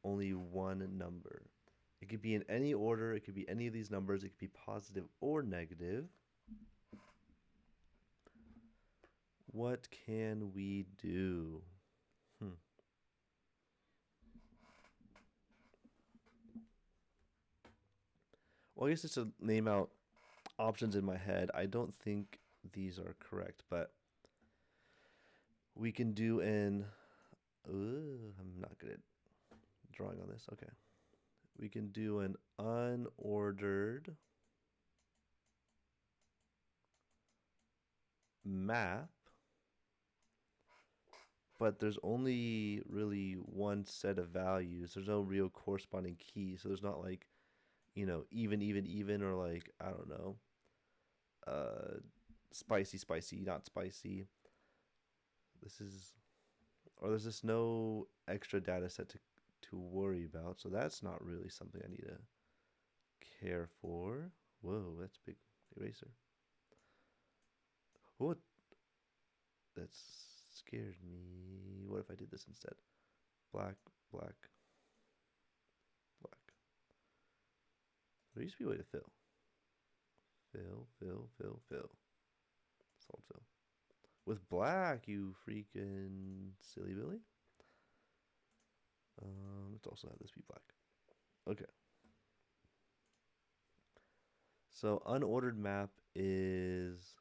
only one number? It could be in any order. It could be any of these numbers. It could be positive or negative. What can we do? Well, I guess just to name out options in my head, I don't think these are correct, but we can do I'm not good at drawing on this. Okay. We can do an unordered map but there's only really one set of values. There's no real corresponding key, so there's not like, even, or like, I don't know, uh, spicy, not spicy. This is, or there's just no extra data set to worry about, so that's not really something I need to care for. Whoa, that's a big eraser. What? That scared me. What if I did this instead? Black, black, black. There used to be a way to fill. Fill. Solid fill. With black, you freaking silly Billy. Let's also have this be black. Okay. So unordered map is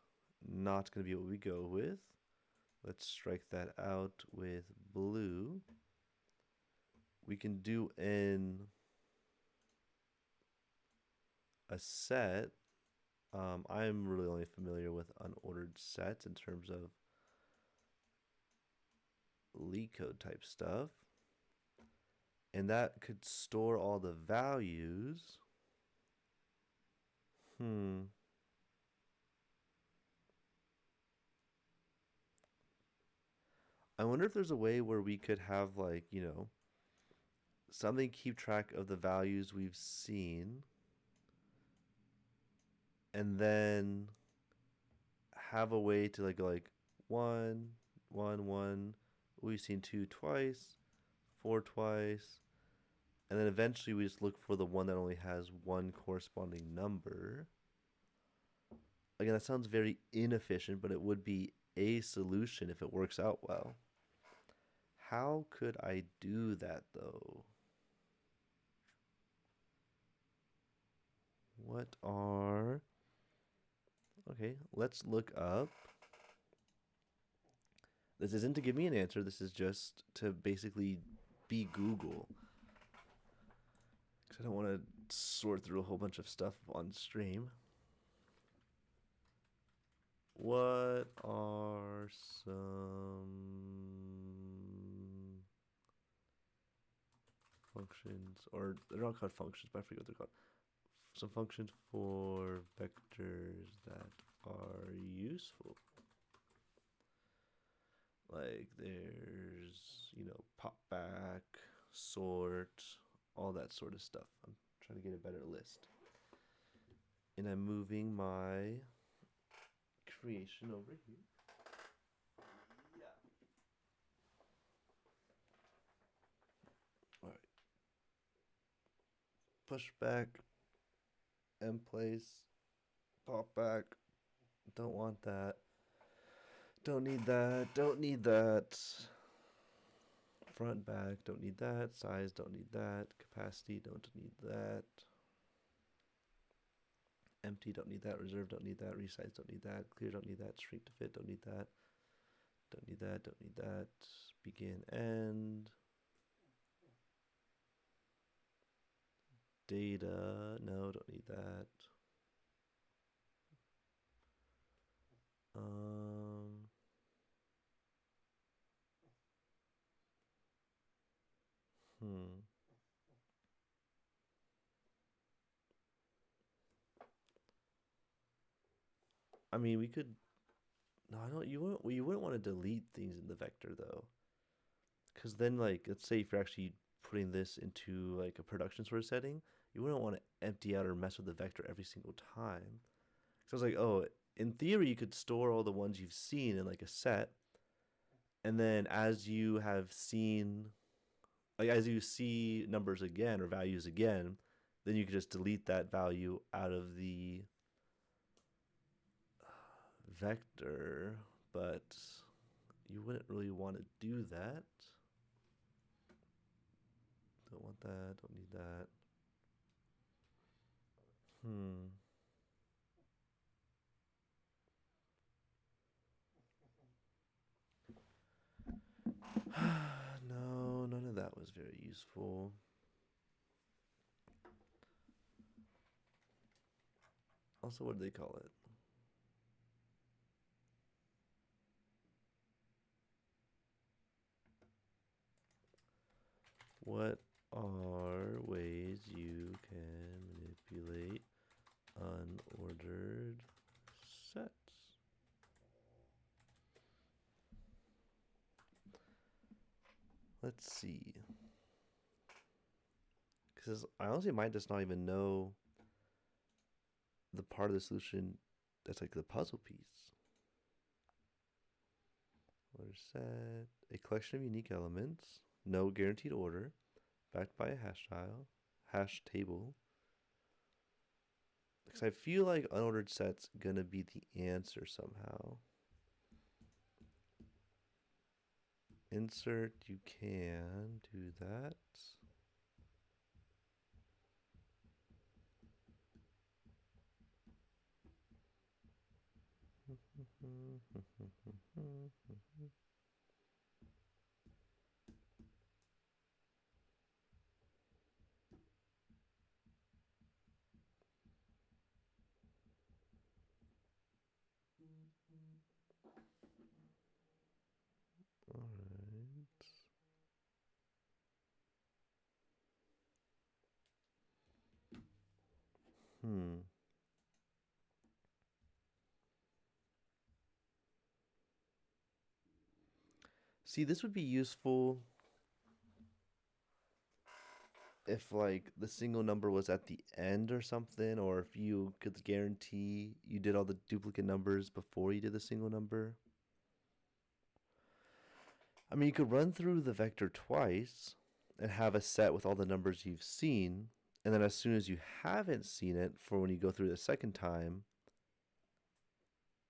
not going to be what we go with. Let's strike that out with blue. We can do in a set. I'm really only familiar with unordered sets in terms of LeetCode type stuff. And that could store all the values. I wonder if there's a way where we could have, like, something keep track of the values we've seen, and then have a way to like 1, 1, 1. We've seen 2 twice, 4 twice, and then eventually we just look for the one that only has one corresponding number. Again, that sounds very inefficient, but it would be a solution if it works out well. How could I do that though? Okay, let's look up. This isn't to give me an answer. This is just to basically be Google. Because I don't want to sort through a whole bunch of stuff on stream. What are some functions, or they're not called functions, but I forget what they're called. Some functions for vectors that are useful. Like there's, pop back, sort, all that sort of stuff. I'm trying to get a better list. And I'm moving my creation over here. Yeah. All right. Push back, end place, pop back. Don't want that. Don't need that. Don't need that. Front, back, don't need that. Size, don't need that. Capacity, don't need that. Empty, don't need that. Reserve, don't need that. Resize, don't need that. Clear, don't need that. Shrink to fit, don't need that. Don't need that, don't need that. Begin, end. Data, no, don't need that. I mean, we could. No, I don't. You wouldn't want to delete things in the vector though, because then, like, let's say if you're actually putting this into like a production sort of setting, you wouldn't want to empty out or mess with the vector every single time. So I was like, oh, in theory, you could store all the ones you've seen in like a set, and then as you have seen, like as you see numbers again or values again, then you could just delete that value out of the vector, but you wouldn't really want to do that. Don't want that, don't need that. No, none of that was very useful. Also, what do they call it? What are ways you can manipulate unordered sets? Let's see. Because I honestly might just not even know the part of the solution that's like the puzzle piece. Order set, a collection of unique elements, no guaranteed order, backed by a hash table. Because I feel like unordered set's gonna be the answer somehow. Insert, you can do that. All right. See, this would be useful if like the single number was at the end or something, or if you could guarantee you did all the duplicate numbers before you did the single number. I mean, you could run through the vector twice and have a set with all the numbers you've seen, and then as soon as you haven't seen it for when you go through the second time,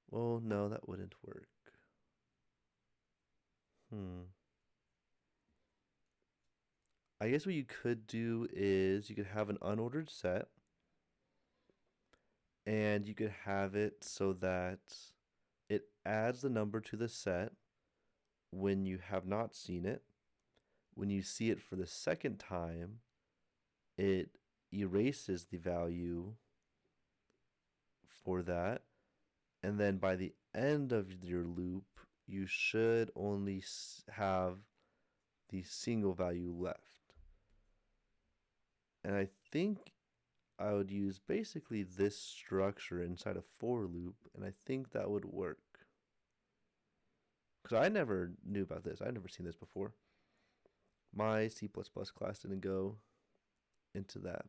well, no, that wouldn't work. I guess what you could do is you could have an unordered set, and you could have it so that it adds the number to the set when you have not seen it. When you see it for the second time, it erases the value for that. And then by the end of your loop, you should only have the single value left. And I think I would use basically this structure inside a for loop, and I think that would work. Because I never knew about this. I've never seen this before. My C++ class didn't go into that.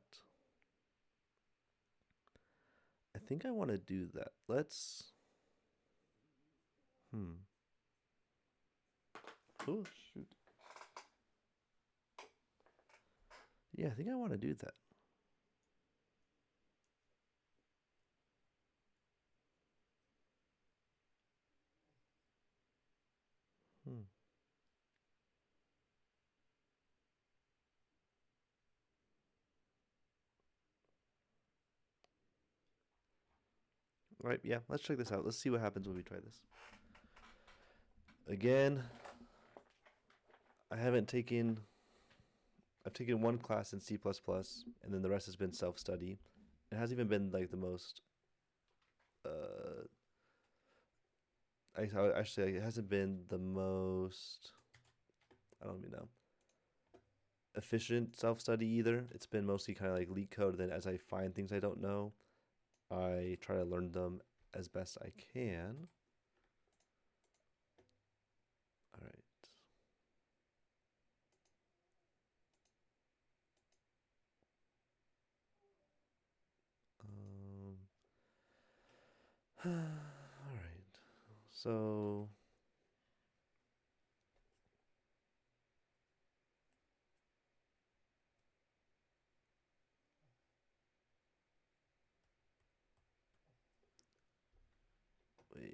I think I want to do that. Let's... Oh, shoot. Yeah, I think I want to do that. All right, yeah, let's check this out. Let's see what happens when we try this. Again, I've taken one class in C++, and then the rest has been self-study. It hasn't even been like the most, actually, it hasn't been the most, I don't even know, efficient self-study either. It's been mostly kind of like LeetCode. Then as I find things I don't know, I try to learn them as best I can. All right. All right. So wait.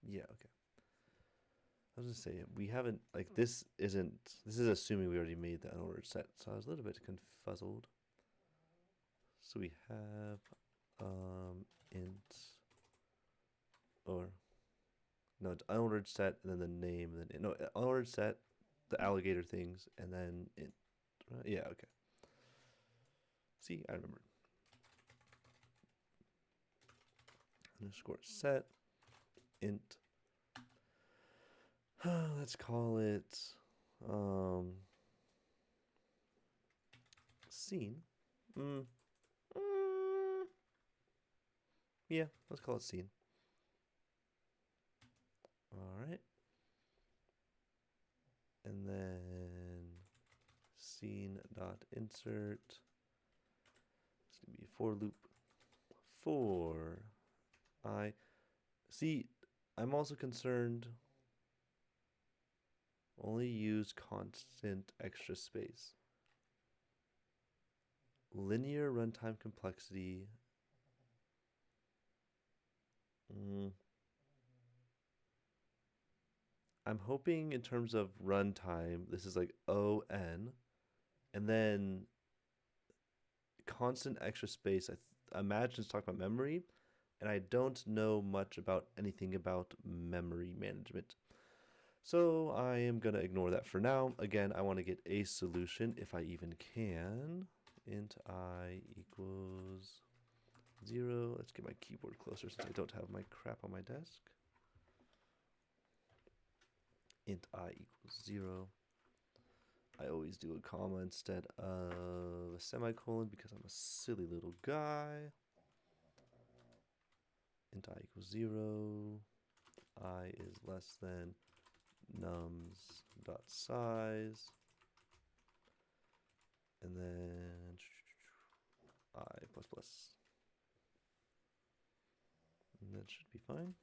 Yeah, okay. I was gonna say we haven't like this is assuming we already made the unordered set, so I was a little bit confuzzled. So we have int or no, it's unordered set and then the name and then no unordered set, the alligator things, and then int. Yeah, okay. See, I remembered. Underscore set int Let's call it scene. Mm. Yeah, let's call it scene. All right. And then scene dot insert. It's gonna be a for loop for I. See, I'm also concerned. Only use constant extra space. Linear runtime complexity. I'm hoping in terms of runtime, this is like ON, and then constant extra space. I imagine it's talking about memory, and I don't know much about anything about memory management. So I am going to ignore that for now. Again, I want to get a solution if I even can. Int I equals 0. Let's get my keyboard closer since I don't have my crap on my desk. Int I equals 0. I always do a comma instead of a semicolon because I'm a silly little guy. Int I equals 0. I is less than nums dot size. And then I plus plus. And that should be fine.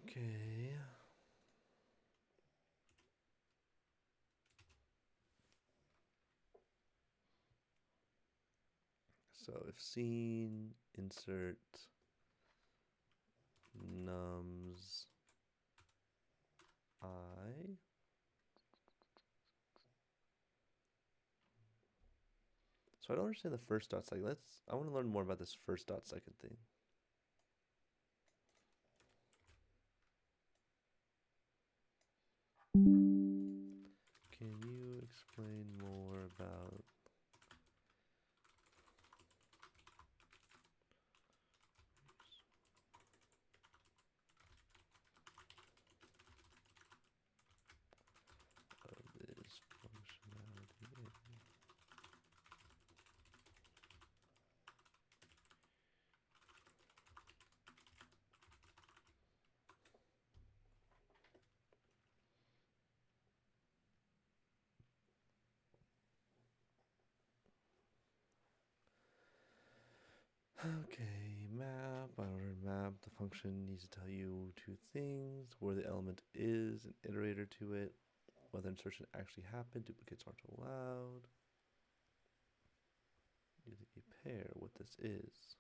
Okay. So if scene insert nums I. So I don't understand the first dot second. I want to learn more about this first dot second thing. Can you explain more about this functionality? Okay, map. I already mapped. The function needs to tell you two things: where the element is, an iterator to it, whether insertion actually happened, duplicates aren't allowed. Using a pair, what this is.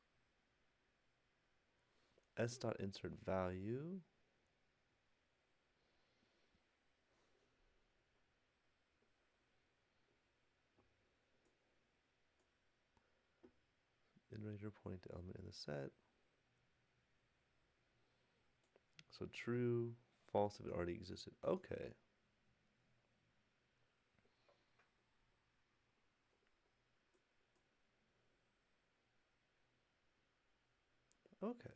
S.insert value. Iterator pointing to element in the set. So true, false if it already existed. Okay. Okay.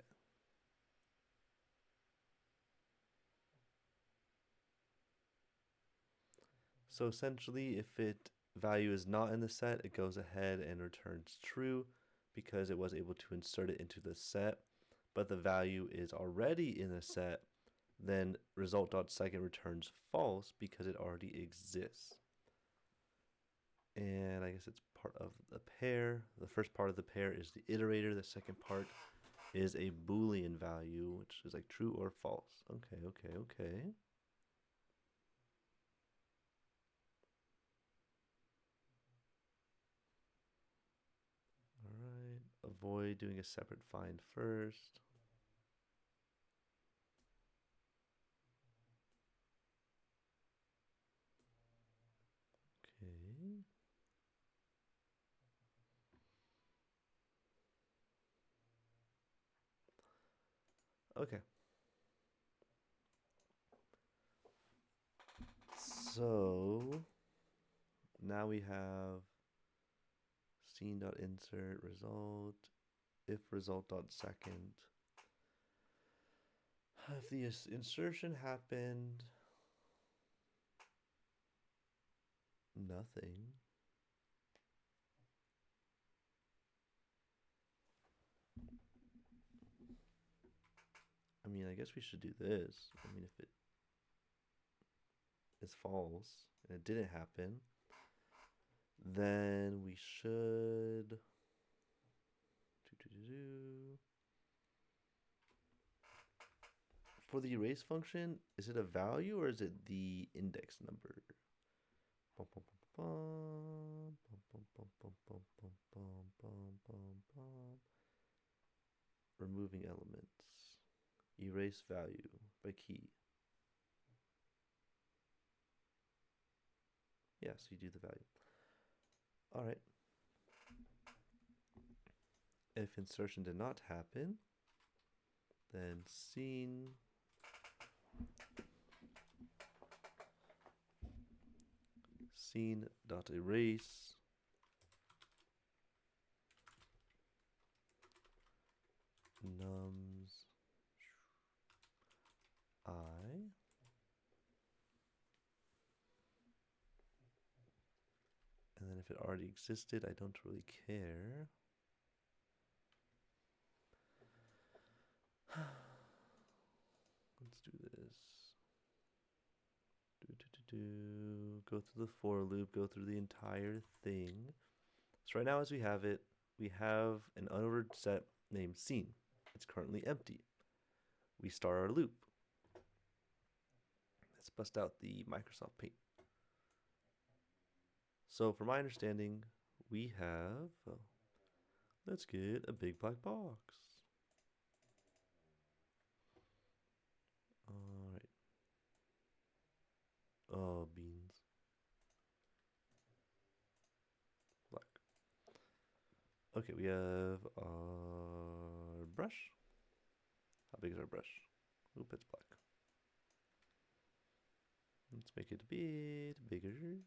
So essentially, if it value is not in the set, it goes ahead and returns true because it was able to insert it into the set. But the value is already in the set, then result.second returns false because it already exists. And I guess it's part of the pair. The first part of the pair is the iterator. The second part is a Boolean value, which is like true or false. Okay, okay, okay. All right. Avoid doing a separate find first. Okay. Okay. So now we have scene.insert result, if result.second. If the insertion happened, nothing. I mean, I guess we should do this. I mean, if it is false and it didn't happen, then we should for the erase function, is it a value or is it the index number? Removing elements. Erase value by key. Yeah, so you do the value. All right. If insertion did not happen, then scene dot erase nums I, and then if it already existed, I don't really care. Let's do this. Go through the for loop, go through the entire thing. So right now as we have it, we have an unordered set named scene. It's currently empty. We start our loop. Let's bust out the Microsoft Paint. So from my understanding, we have, let's get a big black box. All right. Oh, beans. Black. Okay, we have our brush. How big is our brush? Oop, it's black. Let's make it a bit bigger.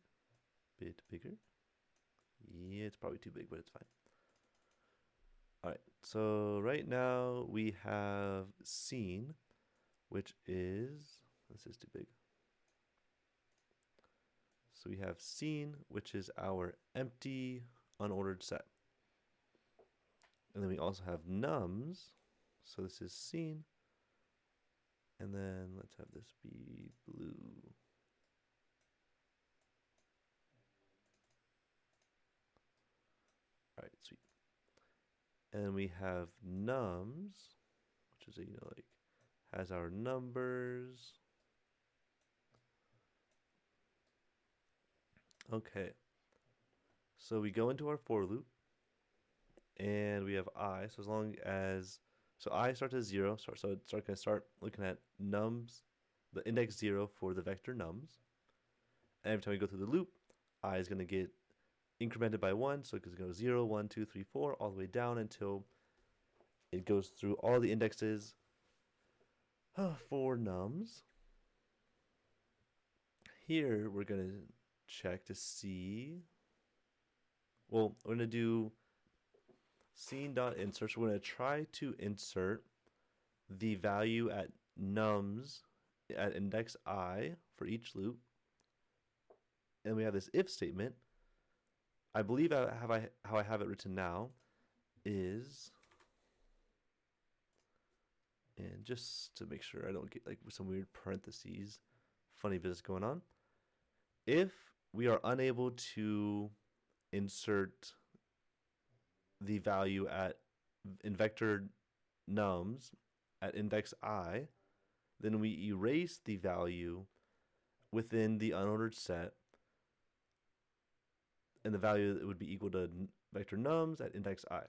Bit bigger. Yeah, it's probably too big, but it's fine. All right, so right now we have scene, which is, this is too big. So we have scene, which is our empty, unordered set. And then we also have nums. So this is scene. And then let's have this be blue. All right, sweet. And we have nums, which is, like, has our numbers. Okay. So we go into our for loop. And we have I. So as long as, so I starts at 0. So it's going to start looking at nums, the index 0 for the vector nums. And every time we go through the loop, I is going to get incremented by 1. So it's going to go 0, 1, 2, 3, 4, all the way down until it goes through all the indexes for nums. Here we're going to check to see, well, we're going to do scene.insert. So we're going to try to insert the value at nums at index I for each loop. And we have this if statement. I believe how I have it written now is, and just to make sure I don't get like some weird parentheses, funny business going on. If we are unable to insert the value in vector nums at index I, then we erase the value within the unordered set, and the value would be equal to vector nums at index I.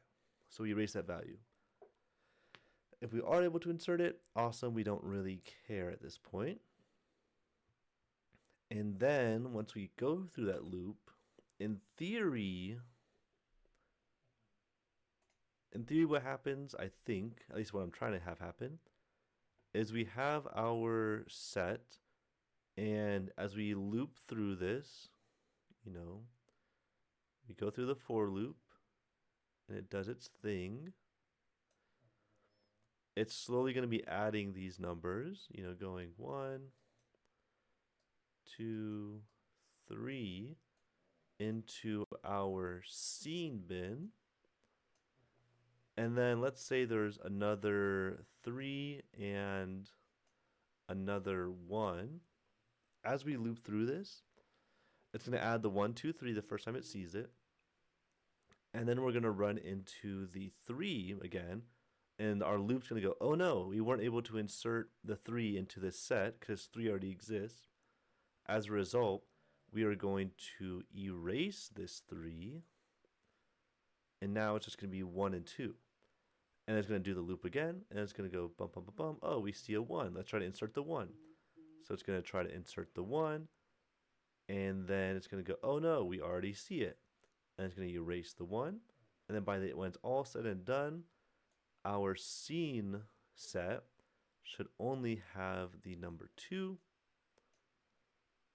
So we erase that value. If we are able to insert it, awesome. We don't really care at this point. And then once we go through that loop, in theory, what happens, I think, at least what I'm trying to have happen, is we have our set, and as we loop through this, we go through the for loop, and it does its thing. it's slowly going to be adding these numbers, you know, going 1, 2, 3 into our scene bin. And then let's say there's another 3 and another 1. As we loop through this, it's going to add the 1, 2, 3 the first time it sees it. And then we're going to run into the 3 again. And our loop's going to go, oh no, we weren't able to insert the 3 into this set because 3 already exists. As a result, we are going to erase this 3. And now it's just going to be 1 and 2. And it's going to do the loop again. And it's going to go bum, bum, bum, bum. Oh, we see a 1. Let's try to insert the 1. So it's going to try to insert the 1. And then it's going to go, oh no, we already see it. And it's going to erase the 1. And then when it's all said and done, our scene set should only have the number 2.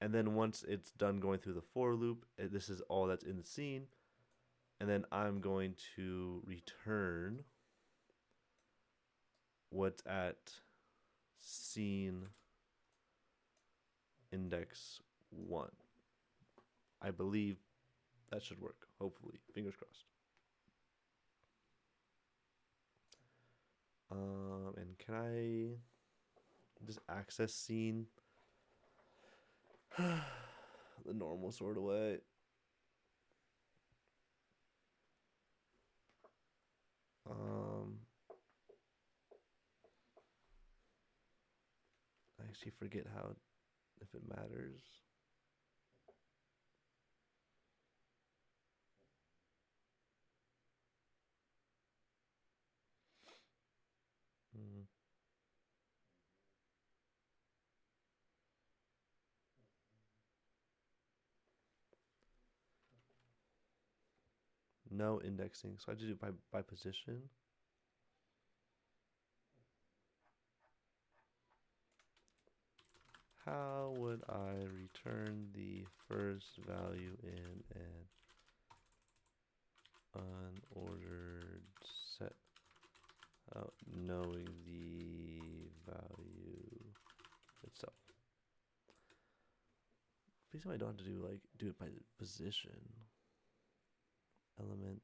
And then once it's done going through the for loop, this is all that's in the scene. And then I'm going to return what's at scene index 1. I believe that should work, hopefully. Fingers crossed. And can I just access scene the normal sort of way? I actually forget how, if it matters. No indexing, so I just do it by position. How would I return the first value in an unordered set without knowing the value itself? Please tell me I don't have to do it by position. Element.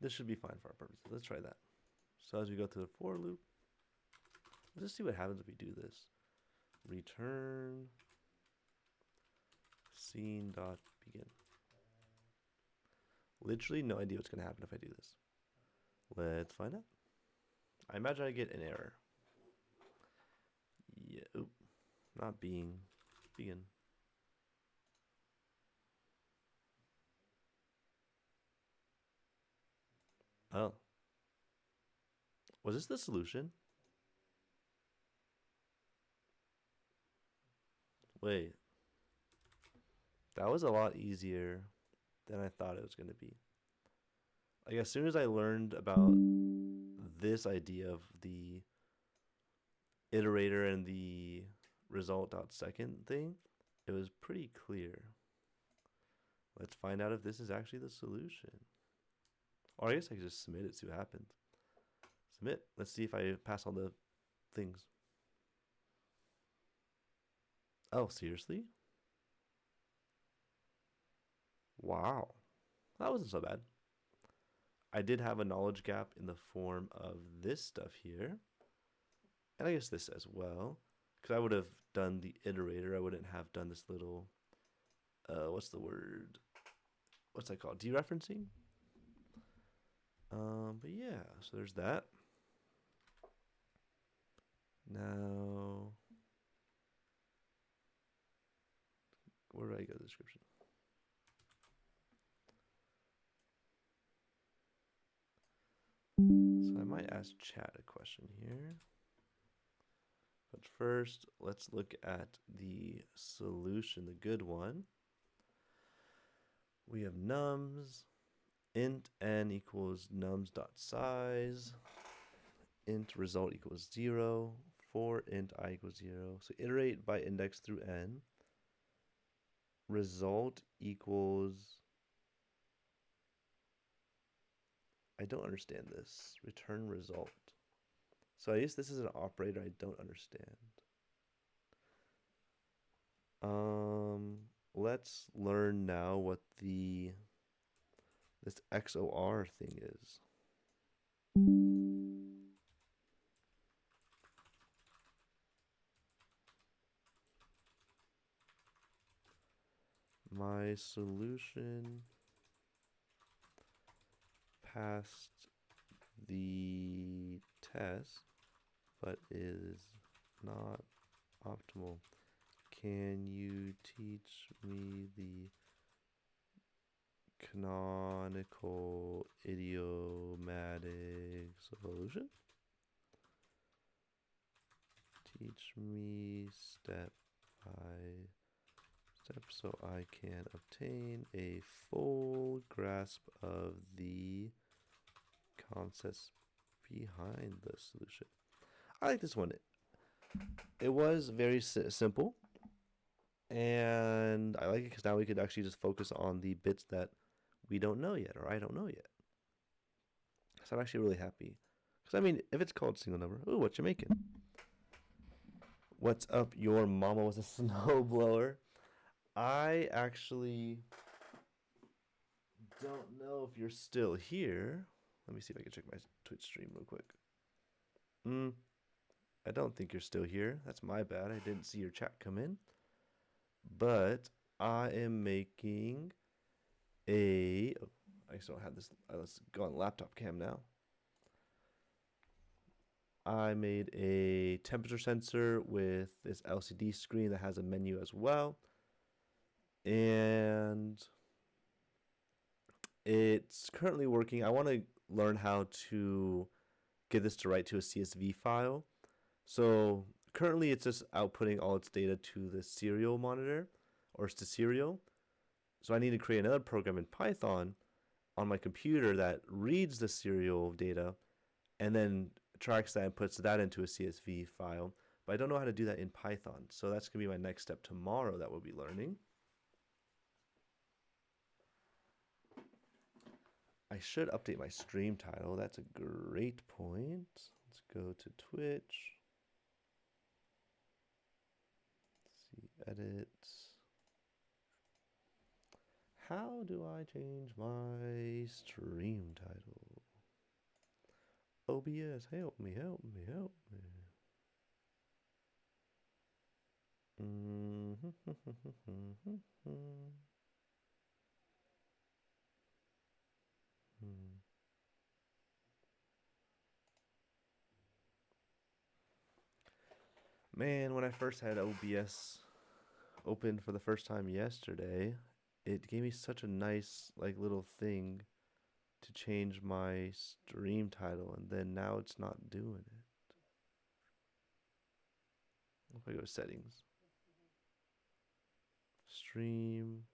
This should be fine for our purposes. Let's try that. So as we go through the for loop, let's just see what happens if we do this. Return scene.begin. Literally no idea what's going to happen if I do this. Let's find out. I imagine I get an error. Yeah, oop, not begin. Oh. Was this the solution? Wait. That was a lot easier than I thought it was going to be. Like, as soon as I learned about this idea of the iterator and the result.second thing, it was pretty clear. Let's find out if this is actually the solution. Or I guess I could just submit it, see what happens. Submit. Let's see if I pass all the things. Oh, seriously? Wow. That wasn't so bad. I did have a knowledge gap in the form of this stuff here. And I guess this as well. Because I would have done the iterator. I wouldn't have done this little, what's the word? What's that called? Dereferencing? But yeah, so there's that. Now, where do I go to the description? So I might ask chat a question here. But first, let's look at the solution, the good one. We have nums, int n equals nums.size, int result equals 0, for int I equals 0. So iterate by index through n. Result equals, I don't understand this. Return result. So I guess this is an operator I don't understand. Let's learn now what this XOR thing is. My solution passed the test, but is not optimal. Can you teach me the canonical idiomatic solution? Teach me step by step so I can obtain a full grasp of the concepts behind the solution. I like this one. It was very simple, and I like it because now we could actually just focus on the bits that we don't know yet, or I don't know yet. So I'm actually really happy. Because, I mean, if it's called single number, ooh, what you making? What's up? Your mama was a snowblower. I actually don't know if you're still here. Let me see if I can check my Twitch stream real quick. I don't think you're still here. That's my bad. I didn't see your chat come in. But I am making a... Oh, I still don't have this. Let's go on laptop cam now. I made a temperature sensor with this LCD screen that has a menu as well. And it's currently working. I want to learn how to get this to write to a CSV file. So currently it's just outputting all its data to the serial monitor, or to serial. So I need to create another program in Python on my computer that reads the serial data and then tracks that and puts that into a CSV file. But I don't know how to do that in Python. So that's going to be my next step tomorrow that we'll be learning. I should update my stream title. That's a great point. Let's go to Twitch. Let's see, edit. How do I change my stream title? OBS, help me, help me, help me. Man, when I first had OBS open for the first time yesterday, it gave me such a nice little thing to change my stream title, and then now it's not doing it. If I go to settings, stream,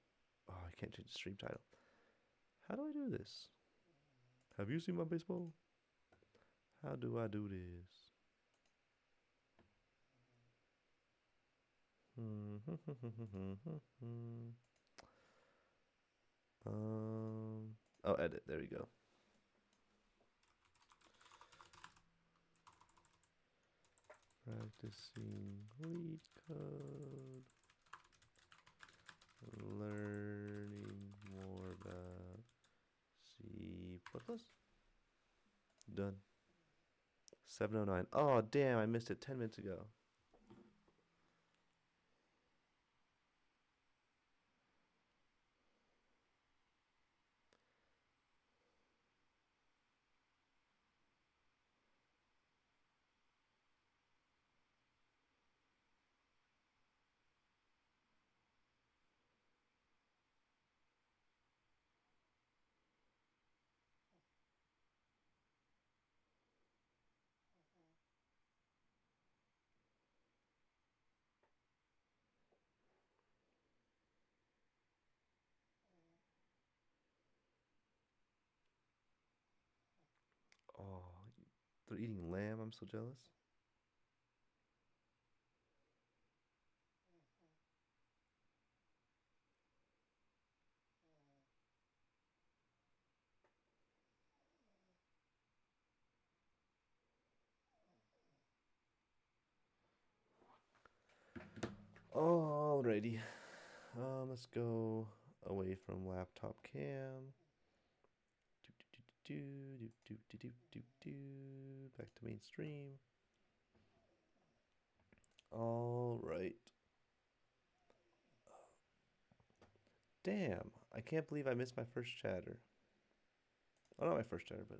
oh, I can't change the stream title. How do I do this? Have you seen my baseball? How do I do this? Oh, edit. There we go. Practicing LeetCode. Learning more about C++. Done. 7:09. Oh, damn, I missed it 10 minutes ago. LeetCode eating lamb. I'm so jealous. Alrighty. Let's go away from laptop cam. Back to mainstream. All right. Damn, I can't believe I missed my first chatter. Oh, not my first chatter, but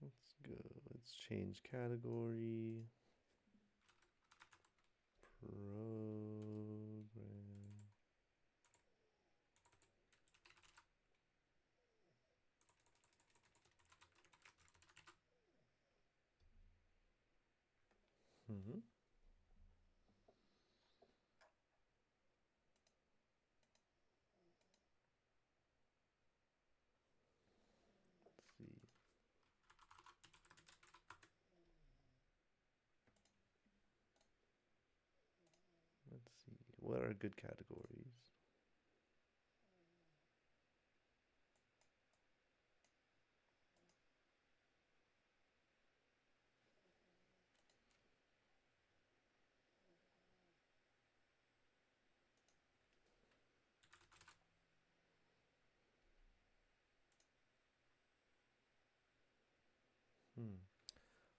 let's go. Let's change category. Program. Mm-hmm. Let's see. Let's see. What are good categories?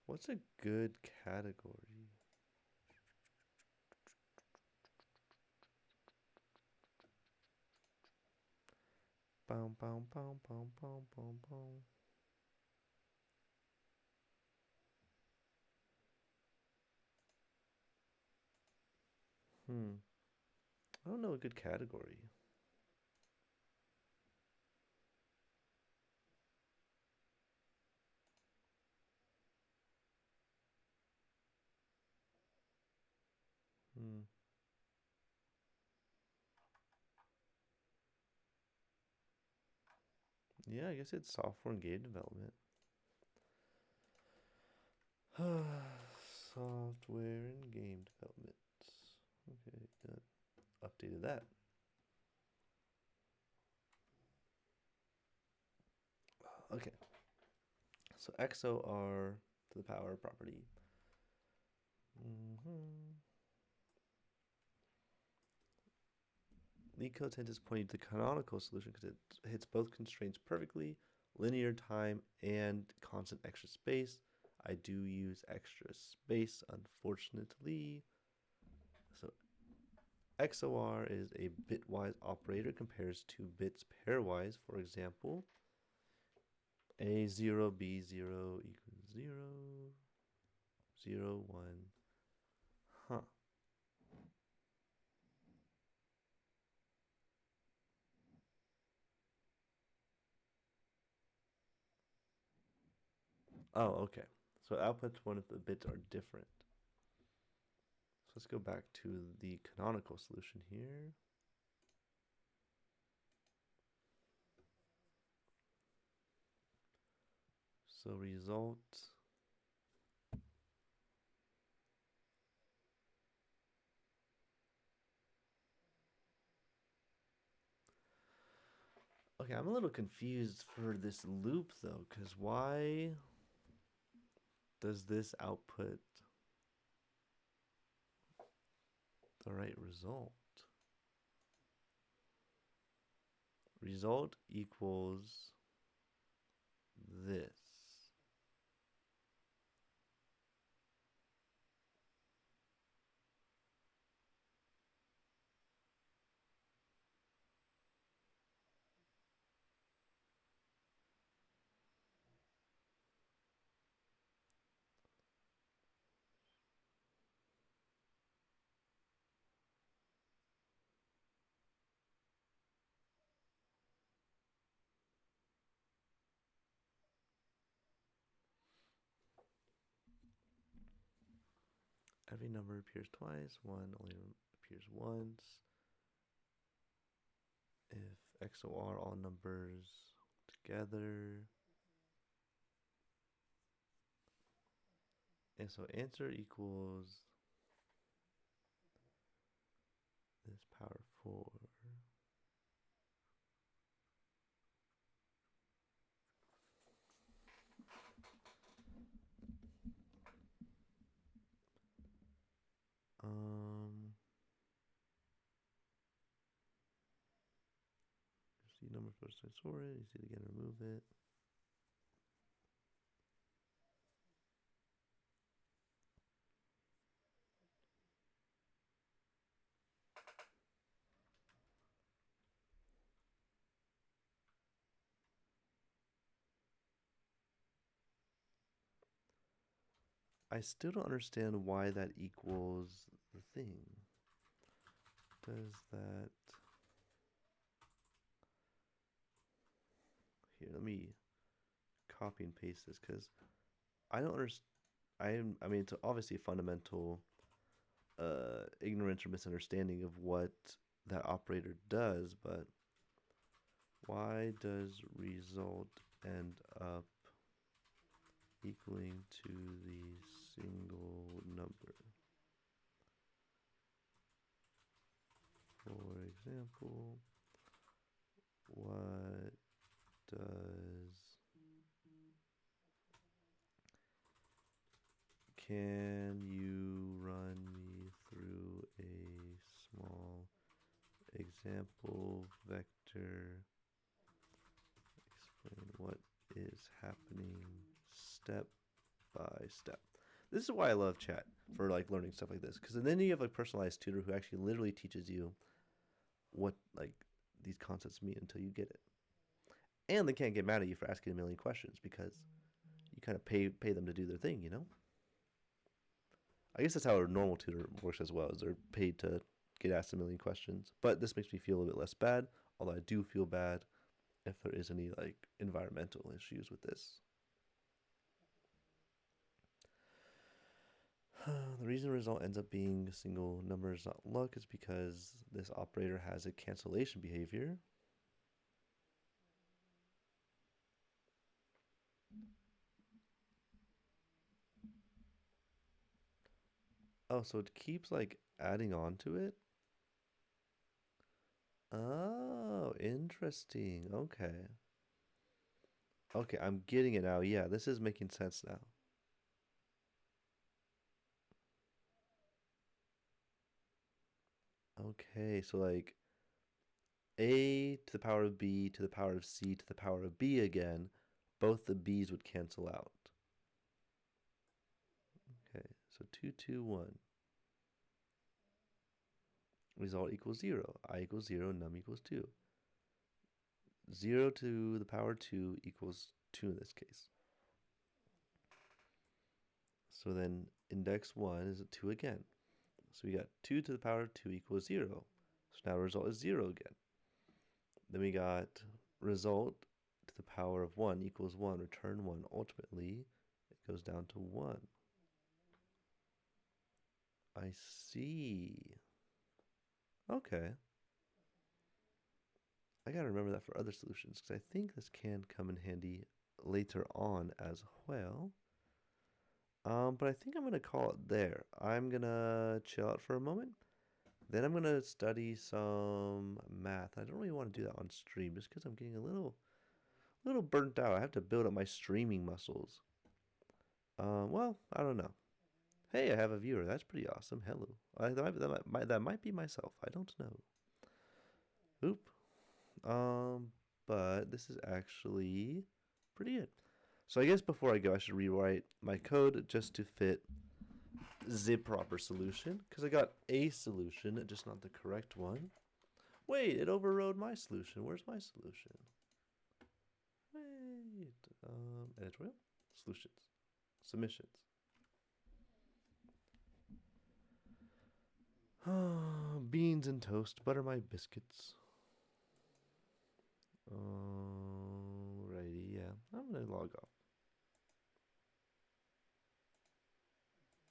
What's a good category? Boom, boom, boom, boom, boom, boom, boom. I don't know a good category. Yeah, I guess it's software and game development. Software and game development. Okay, good. Updated that. Okay. So XOR to the power property. LeetCode 10 is pointing to the canonical solution because it hits both constraints perfectly, linear time and constant extra space. I do use extra space, unfortunately. So XOR is a bitwise operator, compares two bits pairwise. For example, A0, B0 equals 0, 0, 1. Huh. Oh, okay. So outputs when the bits are different. So let's go back to the canonical solution here. So result. Okay, I'm a little confused for this loop though, because why does this output the right result? result equals this. Every number appears twice, one only appears once. If XOR all numbers together. And so answer equals this power 4. See number first, I sort it. You see it again, remove it. I still don't understand why that equals the thing. Does that... Here, let me copy and paste this because I don't understand. I mean, it's obviously a fundamental ignorance or misunderstanding of what that operator does, but why does result end up equaling to the single number? For example, what does can you run me through a small example vector? Explain what is happening step by step. This is why I love chat for like learning stuff like this, because then you have a personalized tutor who actually literally teaches you what like these concepts mean until you get it, and they can't get mad at you for asking a million questions because you kind of pay them to do their thing, you know. I guess that's how a normal tutor works as well, is they're paid to get asked a million questions. But this makes me feel a little bit less bad, although I do feel bad if there is any like environmental issues with this. The reason the result ends up being a single number is not luck is because this operator has a cancellation behavior. Oh, so it keeps like adding on to it? Oh, interesting. Okay. Okay, I'm getting it now. Yeah, this is making sense now. Okay, so like a to the power of b to the power of c to the power of b again, both the b's would cancel out. Okay, so 2, 2, 1. Result equals 0. I equals 0, num equals 2. 0 to the power 2 equals 2 in this case. So then index 1 is a 2 again. So we got 2 to the power of 2 equals 0. So now the result is 0 again. Then we got result to the power of 1 equals 1. Return 1. Ultimately, it goes down to 1. I see. Okay. I gotta remember that for other solutions because I think this can come in handy later on as well. But I think I'm gonna call it there. I'm gonna chill out for a moment. Then I'm gonna study some math. I don't really want to do that on stream just because I'm getting a little burnt out. I have to build up my streaming muscles. Well, I don't know. Hey, I have a viewer. That's pretty awesome. Hello. That might be myself. I don't know. Oop. But this is actually pretty good. So I guess before I go, I should rewrite my code just to fit the proper solution, because I got a solution, just not the correct one. Wait, it overrode my solution. Where's my solution? Wait, editorial, solutions, submissions. Beans and toast, butter my biscuits. Alrighty, yeah, I'm gonna log off.